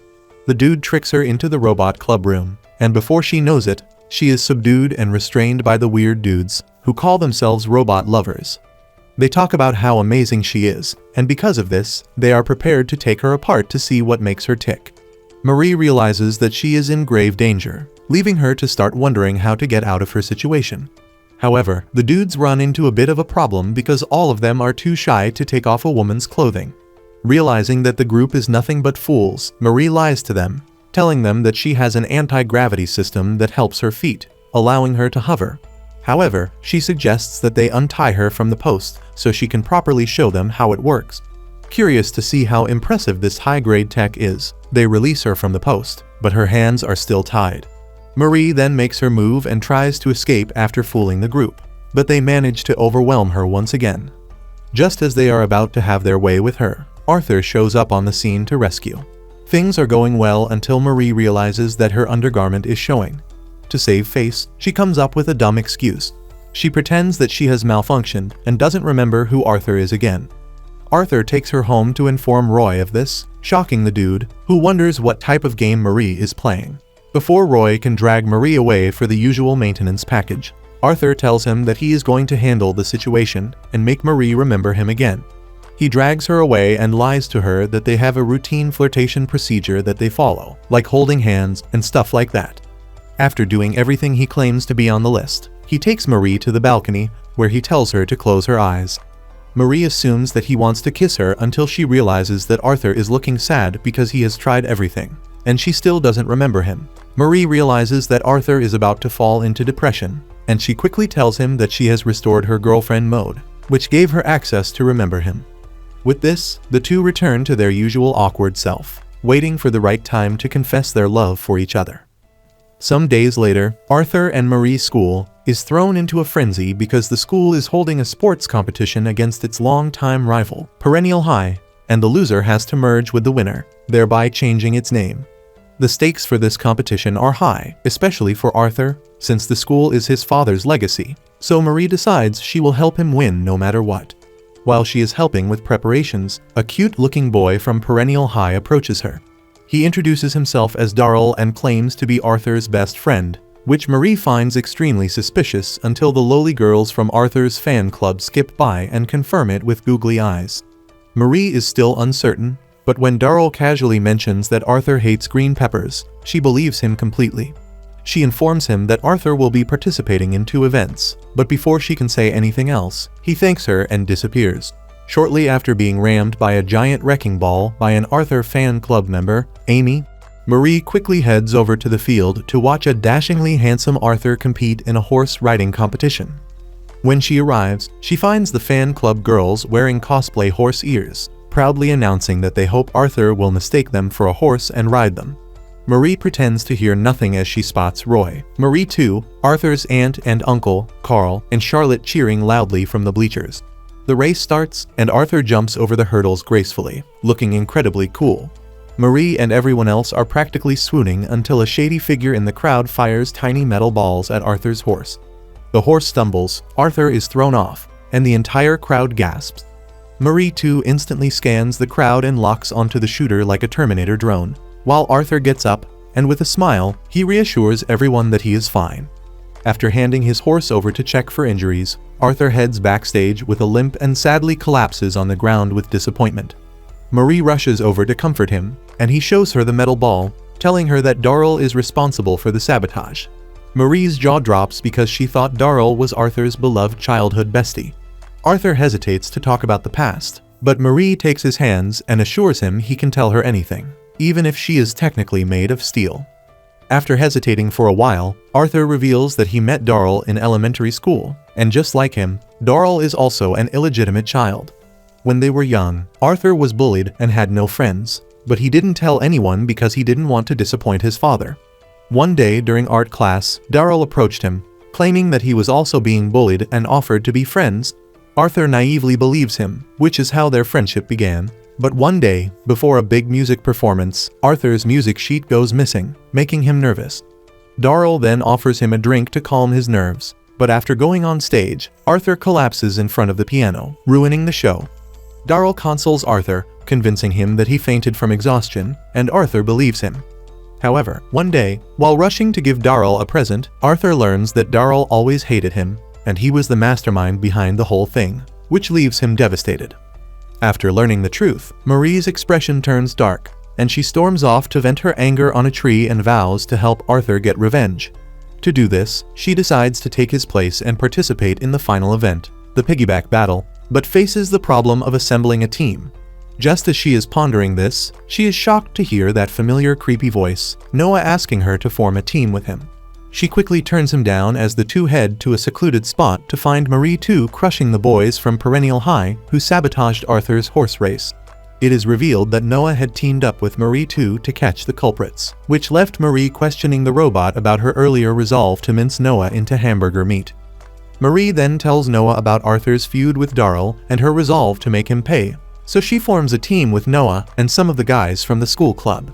The dude tricks her into the robot club room, and before she knows it, she is subdued and restrained by the weird dudes, who call themselves robot lovers. They talk about how amazing she is, and because of this, they are prepared to take her apart to see what makes her tick. Marie realizes that she is in grave danger, leaving her to start wondering how to get out of her situation. However, the dudes run into a bit of a problem because all of them are too shy to take off a woman's clothing. Realizing that the group is nothing but fools, Marie lies to them, telling them that she has an anti-gravity system that helps her feet, allowing her to hover. However, she suggests that they untie her from the post so she can properly show them how it works. Curious to see how impressive this high-grade tech is, they release her from the post, but her hands are still tied. Marie then makes her move and tries to escape after fooling the group, but they manage to overwhelm her once again. Just as they are about to have their way with her, Arthur shows up on the scene to rescue. Things are going well until Marie realizes that her undergarment is showing. To save face, she comes up with a dumb excuse. She pretends that she has malfunctioned and doesn't remember who Arthur is again. Arthur takes her home to inform Roy of this, shocking the dude, who wonders what type of game Marie is playing. Before Roy can drag Marie away for the usual maintenance package, Arthur tells him that he is going to handle the situation and make Marie remember him again. He drags her away and lies to her that they have a routine flirtation procedure that they follow, like holding hands and stuff like that. After doing everything he claims to be on the list, he takes Marie to the balcony, where he tells her to close her eyes. Marie assumes that he wants to kiss her until she realizes that Arthur is looking sad because he has tried everything, and she still doesn't remember him. Marie realizes that Arthur is about to fall into depression, and she quickly tells him that she has restored her girlfriend mode, which gave her access to remember him. With this, the two return to their usual awkward self, waiting for the right time to confess their love for each other. Some days later, Arthur and Marie's school is thrown into a frenzy because the school is holding a sports competition against its longtime rival, Perennial High, and the loser has to merge with the winner, thereby changing its name. The stakes for this competition are high, especially for Arthur, since the school is his father's legacy, so Marie decides she will help him win no matter what. While she is helping with preparations, a cute-looking boy from Perennial High approaches her. He introduces himself as Darrell and claims to be Arthur's best friend, which Marie finds extremely suspicious until the lowly girls from Arthur's fan club skip by and confirm it with googly eyes. Marie is still uncertain, but when Darrell casually mentions that Arthur hates green peppers, she believes him completely. She informs him that Arthur will be participating in 2 events, but before she can say anything else, he thanks her and disappears. Shortly after being rammed by a giant wrecking ball by an Arthur fan club member, Amy, Marie quickly heads over to the field to watch a dashingly handsome Arthur compete in a horse riding competition. When she arrives, she finds the fan club girls wearing cosplay horse ears, proudly announcing that they hope Arthur will mistake them for a horse and ride them. Marie pretends to hear nothing as she spots Roy, Marie too, Arthur's aunt and uncle, Carl, and Charlotte cheering loudly from the bleachers. The race starts, and Arthur jumps over the hurdles gracefully, looking incredibly cool. Marie and everyone else are practically swooning until a shady figure in the crowd fires tiny metal balls at Arthur's horse. The horse stumbles, Arthur is thrown off, and the entire crowd gasps. Marie too instantly scans the crowd and locks onto the shooter like a Terminator drone, while Arthur gets up, and with a smile, he reassures everyone that he is fine. After handing his horse over to check for injuries, Arthur heads backstage with a limp and sadly collapses on the ground with disappointment. Marie rushes over to comfort him, and he shows her the metal ball, telling her that Darrell is responsible for the sabotage. Marie's jaw drops because she thought Darrell was Arthur's beloved childhood bestie. Arthur hesitates to talk about the past, but Marie takes his hands and assures him he can tell her anything, even if she is technically made of steel. After hesitating for a while, Arthur reveals that he met Darrell in elementary school, and just like him, Darrell is also an illegitimate child. When they were young, Arthur was bullied and had no friends, but he didn't tell anyone because he didn't want to disappoint his father. One day during art class, Darryl approached him, claiming that he was also being bullied and offered to be friends. Arthur naively believes him, which is how their friendship began. But one day, before a big music performance, Arthur's music sheet goes missing, making him nervous. Darryl then offers him a drink to calm his nerves, but after going on stage, Arthur collapses in front of the piano, ruining the show. Darryl consoles Arthur, convincing him that he fainted from exhaustion, and Arthur believes him. However, one day, while rushing to give Darryl a present, Arthur learns that Darryl always hated him, and he was the mastermind behind the whole thing, which leaves him devastated. After learning the truth, Marie's expression turns dark, and she storms off to vent her anger on a tree and vows to help Arthur get revenge. To do this, she decides to take his place and participate in the final event, the piggyback battle, but faces the problem of assembling a team. Just as she is pondering this, she is shocked to hear that familiar creepy voice, Noah asking her to form a team with him. She quickly turns him down as the two head to a secluded spot to find Marie too crushing the boys from Perennial High who sabotaged Arthur's horse race. It is revealed that Noah had teamed up with Marie too to catch the culprits, which left Marie questioning the robot about her earlier resolve to mince Noah into hamburger meat. Marie then tells Noah about Arthur's feud with Darryl and her resolve to make him pay, so she forms a team with Noah and some of the guys from the school club.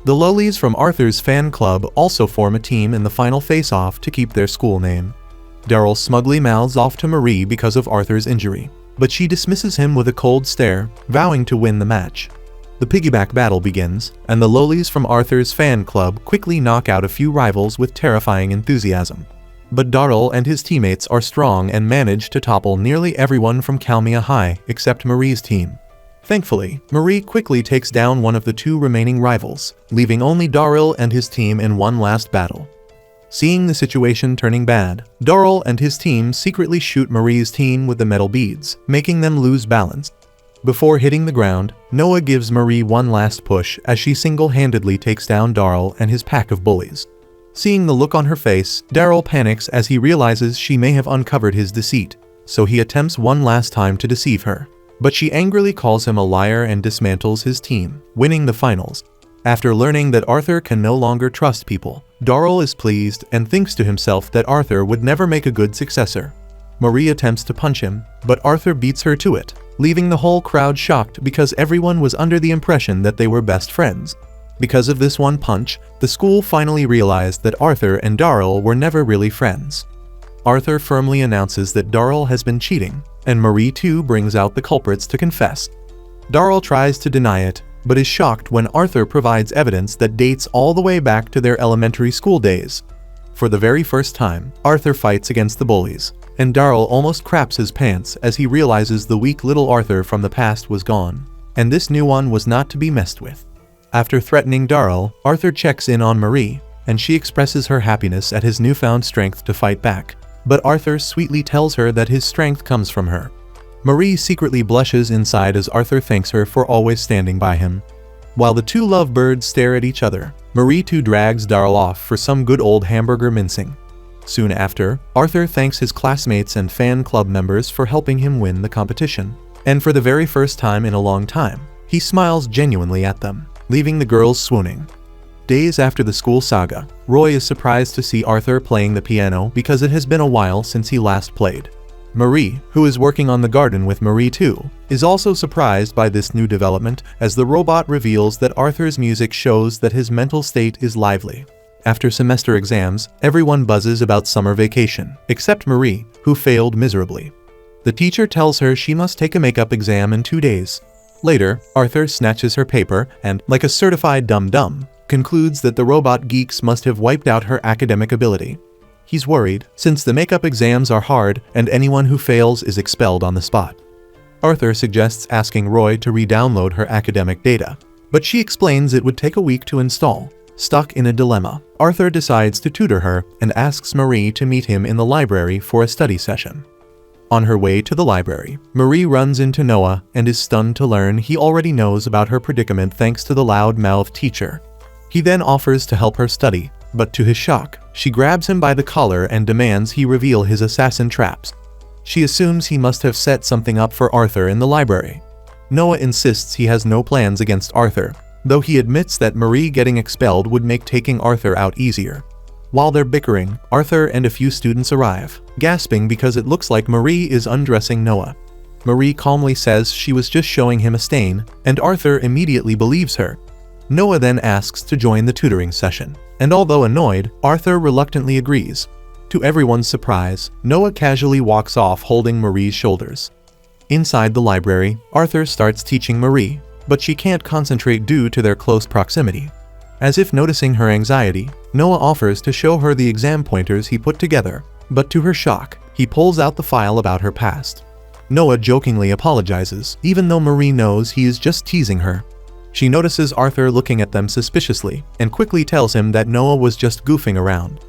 The lowlies from Arthur's fan club also form a team in the final face-off to keep their school name. Darryl smugly mouths off to Marie because of Arthur's injury, but she dismisses him with a cold stare, vowing to win the match. The piggyback battle begins, and the lowlies from Arthur's fan club quickly knock out a few rivals with terrifying enthusiasm. But Darryl and his teammates are strong and manage to topple nearly everyone from Kalmia High except Marie's team. Thankfully, Marie quickly takes down one of the two remaining rivals, leaving only Darryl and his team in one last battle. Seeing the situation turning bad, Darryl and his team secretly shoot Marie's team with the metal beads, making them lose balance. Before hitting the ground, Noah gives Marie one last push as she single-handedly takes down Darryl and his pack of bullies. Seeing the look on her face, Darryl panics as he realizes she may have uncovered his deceit, so he attempts one last time to deceive her. But she angrily calls him a liar and dismantles his team, winning the finals. After learning that Arthur can no longer trust people, Darryl is pleased and thinks to himself that Arthur would never make a good successor. Marie attempts to punch him, but Arthur beats her to it, leaving the whole crowd shocked because everyone was under the impression that they were best friends. Because of this one punch, the school finally realized that Arthur and Darryl were never really friends. Arthur firmly announces that Darryl has been cheating, and Marie too brings out the culprits to confess. Darryl tries to deny it, but is shocked when Arthur provides evidence that dates all the way back to their elementary school days. For the very first time, Arthur fights against the bullies, and Darryl almost craps his pants as he realizes the weak little Arthur from the past was gone, and this new one was not to be messed with. After threatening Darryl, Arthur checks in on Marie, and she expresses her happiness at his newfound strength to fight back. But Arthur sweetly tells her that his strength comes from her. Marie secretly blushes inside as Arthur thanks her for always standing by him. While the two lovebirds stare at each other, Marie too drags Darryl off for some good old hamburger mincing. Soon after, Arthur thanks his classmates and fan club members for helping him win the competition. And for the very first time in a long time, he smiles genuinely at them, leaving the girls swooning. Days after the school saga, Roy is surprised to see Arthur playing the piano because it has been a while since he last played. Marie, who is working on the garden with Marie too, is also surprised by this new development as the robot reveals that Arthur's music shows that his mental state is lively. After semester exams, everyone buzzes about summer vacation, except Marie, who failed miserably. The teacher tells her she must take a makeup exam in 2 days. Later, Arthur snatches her paper and, like a certified dum-dum, concludes that the robot geeks must have wiped out her academic ability. He's worried, since the makeup exams are hard and anyone who fails is expelled on the spot. Arthur suggests asking Roy to re-download her academic data, but she explains it would take a week to install. Stuck in a dilemma, Arthur decides to tutor her and asks Marie to meet him in the library for a study session. On her way to the library, Marie runs into Noah and is stunned to learn he already knows about her predicament thanks to the loud-mouthed teacher. He then offers to help her study, but to his shock, she grabs him by the collar and demands he reveal his assassin traps. She assumes he must have set something up for Arthur in the library. Noah insists he has no plans against Arthur, though he admits that Marie getting expelled would make taking Arthur out easier. While they're bickering, Arthur and a few students arrive, gasping because it looks like Marie is undressing Noah. Marie calmly says she was just showing him a stain, and Arthur immediately believes her. Noah then asks to join the tutoring session, and although annoyed, Arthur reluctantly agrees. To everyone's surprise, Noah casually walks off holding Marie's shoulders. Inside the library, Arthur starts teaching Marie, but she can't concentrate due to their close proximity. As if noticing her anxiety, Noah offers to show her the exam pointers he put together, but to her shock, he pulls out the file about her past. Noah jokingly apologizes, even though Marie knows he is just teasing her. She notices Arthur looking at them suspiciously, and quickly tells him that Noah was just goofing around.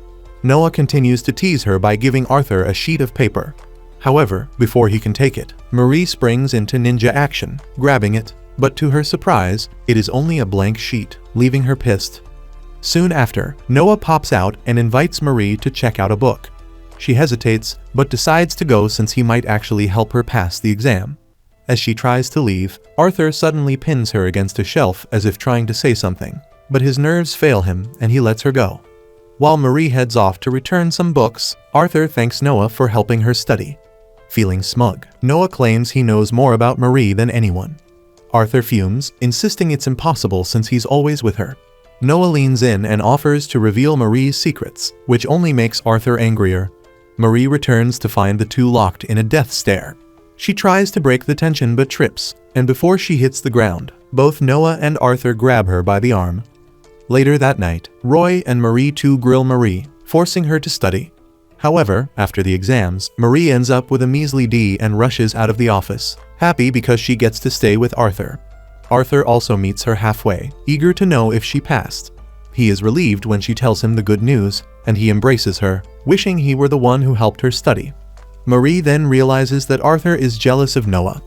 Noah continues to tease her by giving Arthur a sheet of paper. However, before he can take it, Marie springs into ninja action, grabbing it, but to her surprise, it is only a blank sheet, leaving her pissed. Soon after, Noah pops out and invites Marie to check out a book. She hesitates, but decides to go since he might actually help her pass the exam. As she tries to leave, Arthur suddenly pins her against a shelf as if trying to say something, but his nerves fail him and he lets her go. While Marie heads off to return some books, Arthur thanks Noah for helping her study. Feeling smug, Noah claims he knows more about Marie than anyone. Arthur fumes, insisting it's impossible since he's always with her. Noah leans in and offers to reveal Marie's secrets, which only makes Arthur angrier. Marie returns to find the two locked in a death stare. She tries to break the tension but trips, and before she hits the ground, both Noah and Arthur grab her by the arm. Later that night, Roy and Marie too grill Marie, forcing her to study. However, after the exams, Marie ends up with a measly D and rushes out of the office, happy because she gets to stay with Arthur. Arthur also meets her halfway, eager to know if she passed. He is relieved when she tells him the good news, and he embraces her, wishing he were the one who helped her study. Marie then realizes that Arthur is jealous of Noah.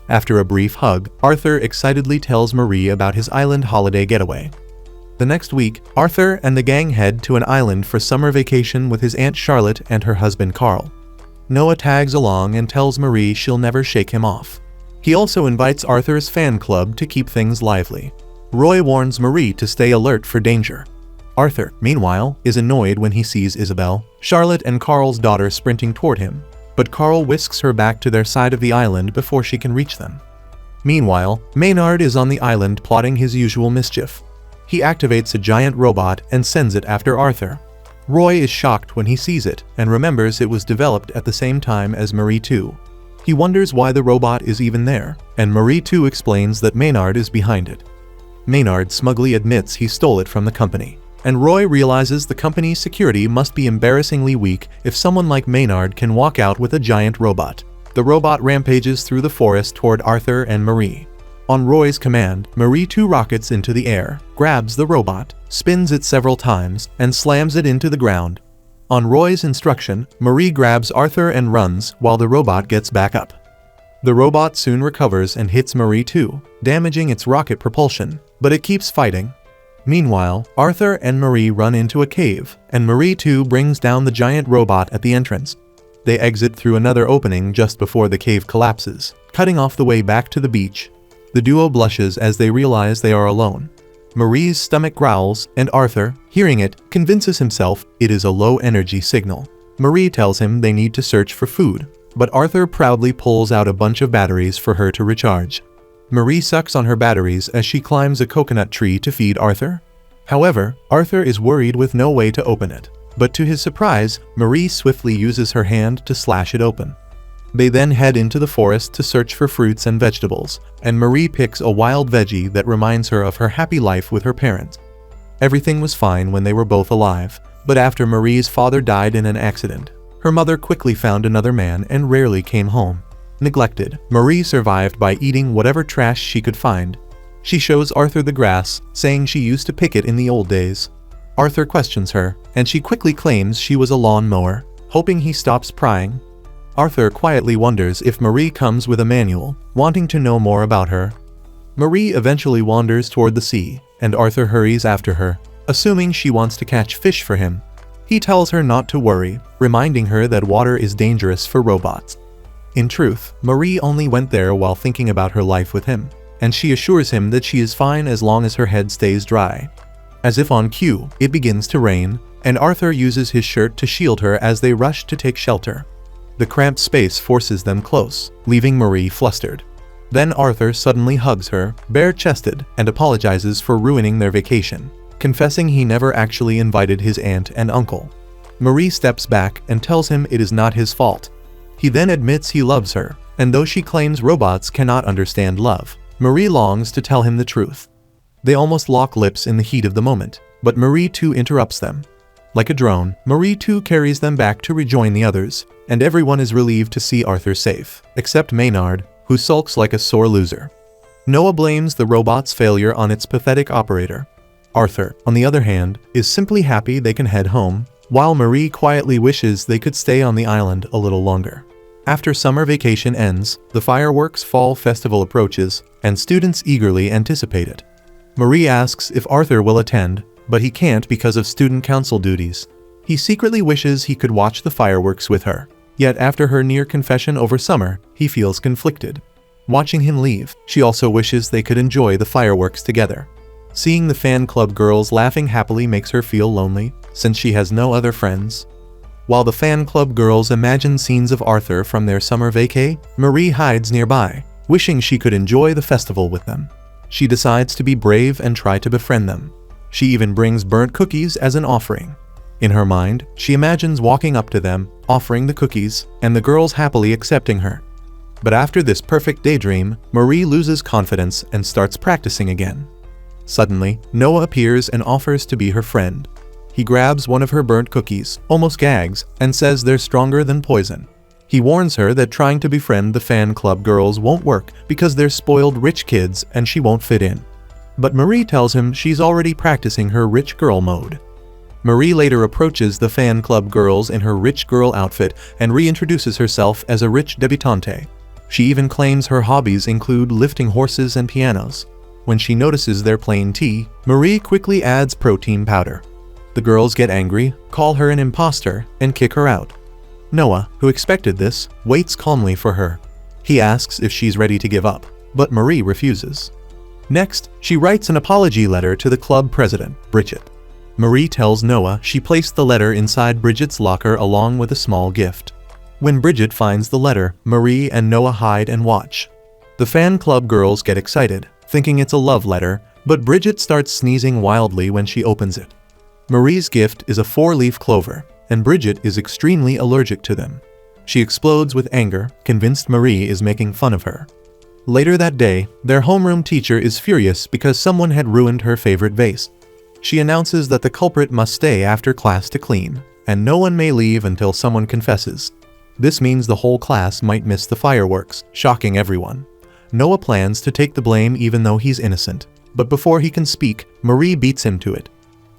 After a brief hug, Arthur excitedly tells Marie about his island holiday getaway. The next week, Arthur and the gang head to an island for summer vacation with his Aunt Charlotte and her husband Carl. Noah tags along and tells Marie she'll never shake him off. He also invites Arthur's fan club to keep things lively. Roy warns Marie to stay alert for danger. Arthur, meanwhile, is annoyed when he sees Isabel, Charlotte and Carl's daughter sprinting toward him, but Carl whisks her back to their side of the island before she can reach them. Meanwhile, Maynard is on the island plotting his usual mischief. He activates a giant robot and sends it after Arthur. Roy is shocked when he sees it and remembers it was developed at the same time as Marie 2. He wonders why the robot is even there, and Marie 2 explains that Maynard is behind it. Maynard smugly admits he stole it from the company, and Roy realizes the company's security must be embarrassingly weak if someone like Maynard can walk out with a giant robot. The robot rampages through the forest toward Arthur and Marie. On Roy's command, Marie 2 rockets into the air, grabs the robot, spins it several times, and slams it into the ground. On Roy's instruction, Marie grabs Arthur and runs while the robot gets back up. The robot soon recovers and hits Marie 2, damaging its rocket propulsion, but it keeps fighting. Meanwhile, Arthur and Marie run into a cave, and Marie 2 brings down the giant robot at the entrance. They exit through another opening just before the cave collapses, cutting off the way back to the beach. The duo blushes as they realize they are alone. Marie's stomach growls, and Arthur, hearing it, convinces himself it is a low-energy signal. Marie tells him they need to search for food, but Arthur proudly pulls out a bunch of batteries for her to recharge. Marie sucks on her batteries as she climbs a coconut tree to feed Arthur. However, Arthur is worried with no way to open it, but to his surprise, Marie swiftly uses her hand to slash it open. They then head into the forest to search for fruits and vegetables, and Marie picks a wild veggie that reminds her of her happy life with her parents. Everything was fine when they were both alive, but after Marie's father died in an accident, her mother quickly found another man and rarely came home. Neglected, Marie survived by eating whatever trash she could find. She shows Arthur the grass, saying she used to pick it in the old days. Arthur questions her, and she quickly claims she was a lawn mower, hoping he stops prying. Arthur quietly wonders if Marie comes with a manual, wanting to know more about her. Marie eventually wanders toward the sea, and Arthur hurries after her, assuming she wants to catch fish for him. He tells her not to worry, reminding her that water is dangerous for robots. In truth, Marie only went there while thinking about her life with him, and she assures him that she is fine as long as her head stays dry. As if on cue, it begins to rain, and Arthur uses his shirt to shield her as they rush to take shelter. The cramped space forces them close, leaving Marie flustered. Then Arthur suddenly hugs her, bare-chested, and apologizes for ruining their vacation, confessing he never actually invited his aunt and uncle. Marie steps back and tells him it is not his fault. He then admits he loves her, and though she claims robots cannot understand love, Marie longs to tell him the truth. They almost lock lips in the heat of the moment, but Marie too interrupts them. Like a drone, Marie too carries them back to rejoin the others, and everyone is relieved to see Arthur safe, except Maynard, who sulks like a sore loser. Noah blames the robot's failure on its pathetic operator. Arthur, on the other hand, is simply happy they can head home, while Marie quietly wishes they could stay on the island a little longer. After summer vacation ends, the fireworks fall festival approaches, and students eagerly anticipate it. Marie asks if Arthur will attend, but he can't because of student council duties. He secretly wishes he could watch the fireworks with her. Yet after her near confession over summer, he feels conflicted. Watching him leave, she also wishes they could enjoy the fireworks together. Seeing the fan club girls laughing happily makes her feel lonely, since she has no other friends. While the fan club girls imagine scenes of Arthur from their summer vacay, Marie hides nearby, wishing she could enjoy the festival with them. She decides to be brave and try to befriend them. She even brings burnt cookies as an offering. In her mind, she imagines walking up to them, offering the cookies, and the girls happily accepting her. But after this perfect daydream, Marie loses confidence and starts practicing again. Suddenly, Noah appears and offers to be her friend. He grabs one of her burnt cookies, almost gags, and says they're stronger than poison. He warns her that trying to befriend the fan club girls won't work because they're spoiled rich kids and she won't fit in. But Marie tells him she's already practicing her rich girl mode. Marie later approaches the fan club girls in her rich girl outfit and reintroduces herself as a rich debutante. She even claims her hobbies include lifting horses and pianos. When she notices their plain tea, Marie quickly adds protein powder. The girls get angry, call her an imposter, and kick her out. Noah, who expected this, waits calmly for her. He asks if she's ready to give up, but Marie refuses. Next, she writes an apology letter to the club president, Bridget. Marie tells Noah she placed the letter inside Bridget's locker along with a small gift. When Bridget finds the letter, Marie and Noah hide and watch. The fan club girls get excited, thinking it's a love letter, but Bridget starts sneezing wildly when she opens it. Marie's gift is a 4-leaf clover, and Bridget is extremely allergic to them. She explodes with anger, convinced Marie is making fun of her. Later that day, their homeroom teacher is furious because someone had ruined her favorite vase. She announces that the culprit must stay after class to clean, and no one may leave until someone confesses. This means the whole class might miss the fireworks, shocking everyone. Noah plans to take the blame even though he's innocent, but before he can speak, Marie beats him to it.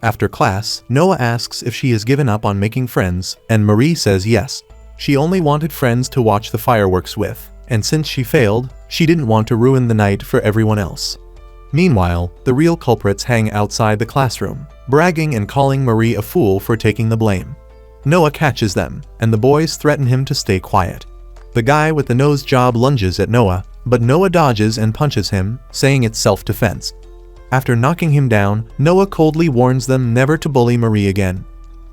After class, Noah asks if she has given up on making friends, and Marie says yes. She only wanted friends to watch the fireworks with, and since she failed, she didn't want to ruin the night for everyone else. Meanwhile, the real culprits hang outside the classroom, bragging and calling Marie a fool for taking the blame. Noah catches them, and the boys threaten him to stay quiet. The guy with the nose job lunges at Noah, but Noah dodges and punches him, saying it's self-defense. After knocking him down, Noah coldly warns them never to bully Marie again.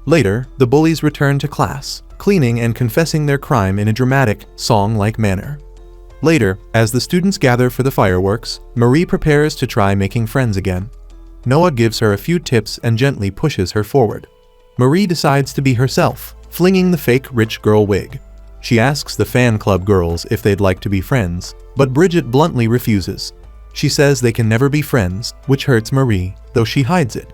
Later, the bullies return to class, cleaning and confessing their crime in a dramatic, song-like manner. Later, as the students gather for the fireworks, Marie prepares to try making friends again. Noah gives her a few tips and gently pushes her forward. Marie decides to be herself, flinging the fake rich girl wig. She asks the fan club girls if they'd like to be friends, but Bridget bluntly refuses. She says they can never be friends, which hurts Marie, though she hides it.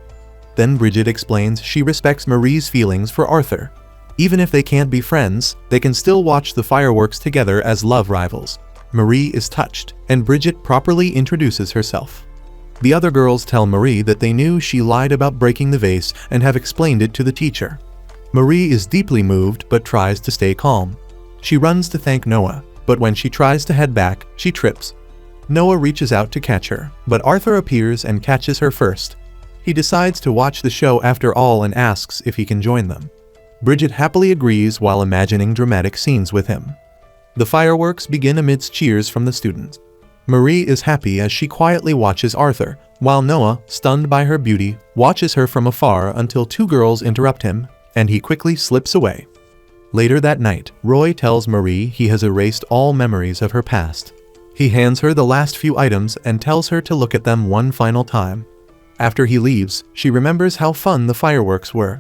Then Bridget explains she respects Marie's feelings for Arthur. Even if they can't be friends, they can still watch the fireworks together as love rivals. Marie is touched, and Bridget properly introduces herself. The other girls tell Marie that they knew she lied about breaking the vase and have explained it to the teacher. Marie is deeply moved but tries to stay calm. She runs to thank Noah, but when she tries to head back, she trips. Noah reaches out to catch her, but Arthur appears and catches her first. He decides to watch the show after all and asks if he can join them. Bridget happily agrees while imagining dramatic scenes with him. The fireworks begin amidst cheers from the students. Marie is happy as she quietly watches Arthur, while Noah, stunned by her beauty, watches her from afar until two girls interrupt him, and he quickly slips away. Later that night, Roy tells Marie he has erased all memories of her past. He hands her the last few items and tells her to look at them one final time. After he leaves, she remembers how fun the fireworks were.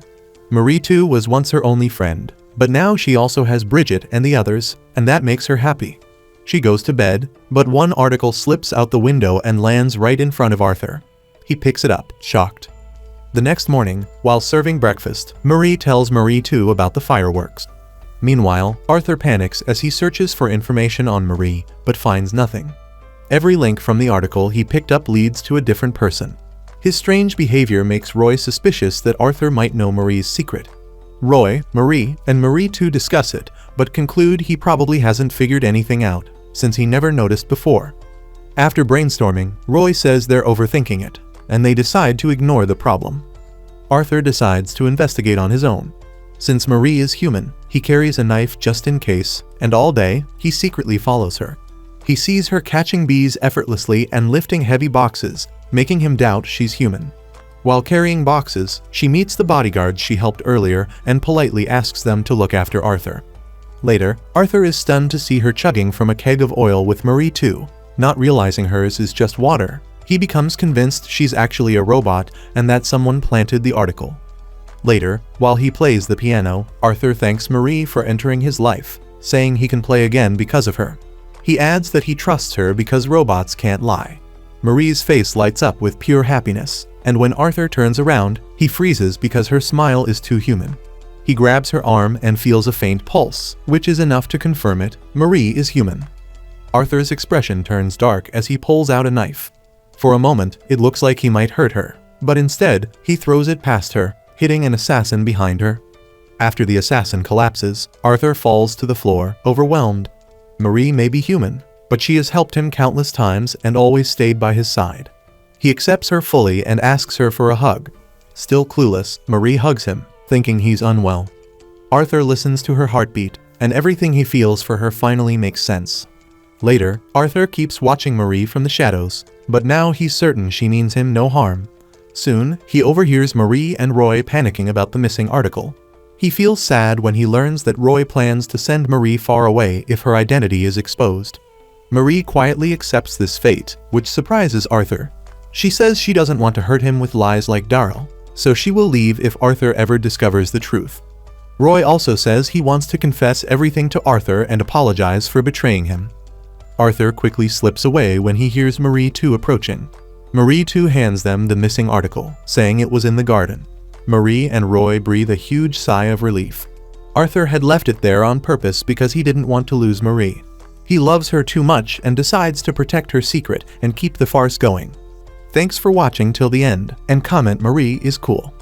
Marie too was once her only friend, but now she also has Bridget and the others, and that makes her happy. She goes to bed, but one article slips out the window and lands right in front of Arthur. He picks it up, shocked. The next morning, while serving breakfast, Marie tells Marie too about the fireworks. Meanwhile, Arthur panics as he searches for information on Marie, but finds nothing. Every link from the article he picked up leads to a different person. His strange behavior makes Roy suspicious that Arthur might know Marie's secret. Roy, Marie, and Marie too discuss it, but conclude he probably hasn't figured anything out, since he never noticed before. After brainstorming, Roy says they're overthinking it, and they decide to ignore the problem. Arthur decides to investigate on his own. Since Marie is human, he carries a knife just in case, and all day, he secretly follows her. He sees her catching bees effortlessly and lifting heavy boxes, making him doubt she's human. While carrying boxes, she meets the bodyguards she helped earlier and politely asks them to look after Arthur. Later, Arthur is stunned to see her chugging from a keg of oil with Marie too. Not realizing hers is just water, he becomes convinced she's actually a robot and that someone planted the article. Later, while he plays the piano, Arthur thanks Marie for entering his life, saying he can play again because of her. He adds that he trusts her because robots can't lie. Marie's face lights up with pure happiness, and when Arthur turns around, he freezes because her smile is too human. He grabs her arm and feels a faint pulse, which is enough to confirm it. Marie is human. Arthur's expression turns dark as he pulls out a knife. For a moment, it looks like he might hurt her, but instead, he throws it past her, hitting an assassin behind her. After the assassin collapses, Arthur falls to the floor, overwhelmed. Marie may be human, but she has helped him countless times and always stayed by his side. He accepts her fully and asks her for a hug. Still clueless, Marie hugs him, thinking he's unwell. Arthur listens to her heartbeat, and everything he feels for her finally makes sense. Later, Arthur keeps watching Marie from the shadows, but now he's certain she means him no harm. Soon, he overhears Marie and Roy panicking about the missing article. He feels sad when he learns that Roy plans to send Marie far away if her identity is exposed. Marie quietly accepts this fate, which surprises Arthur. She says she doesn't want to hurt him with lies like Darryl, so she will leave if Arthur ever discovers the truth. Roy also says he wants to confess everything to Arthur and apologize for betraying him. Arthur quickly slips away when he hears Marie too approaching. Marie too hands them the missing article, saying it was in the garden. Marie and Roy breathe a huge sigh of relief. Arthur had left it there on purpose because he didn't want to lose Marie. He loves her too much and decides to protect her secret and keep the farce going. Thanks for watching till the end, and comment Marie is cool.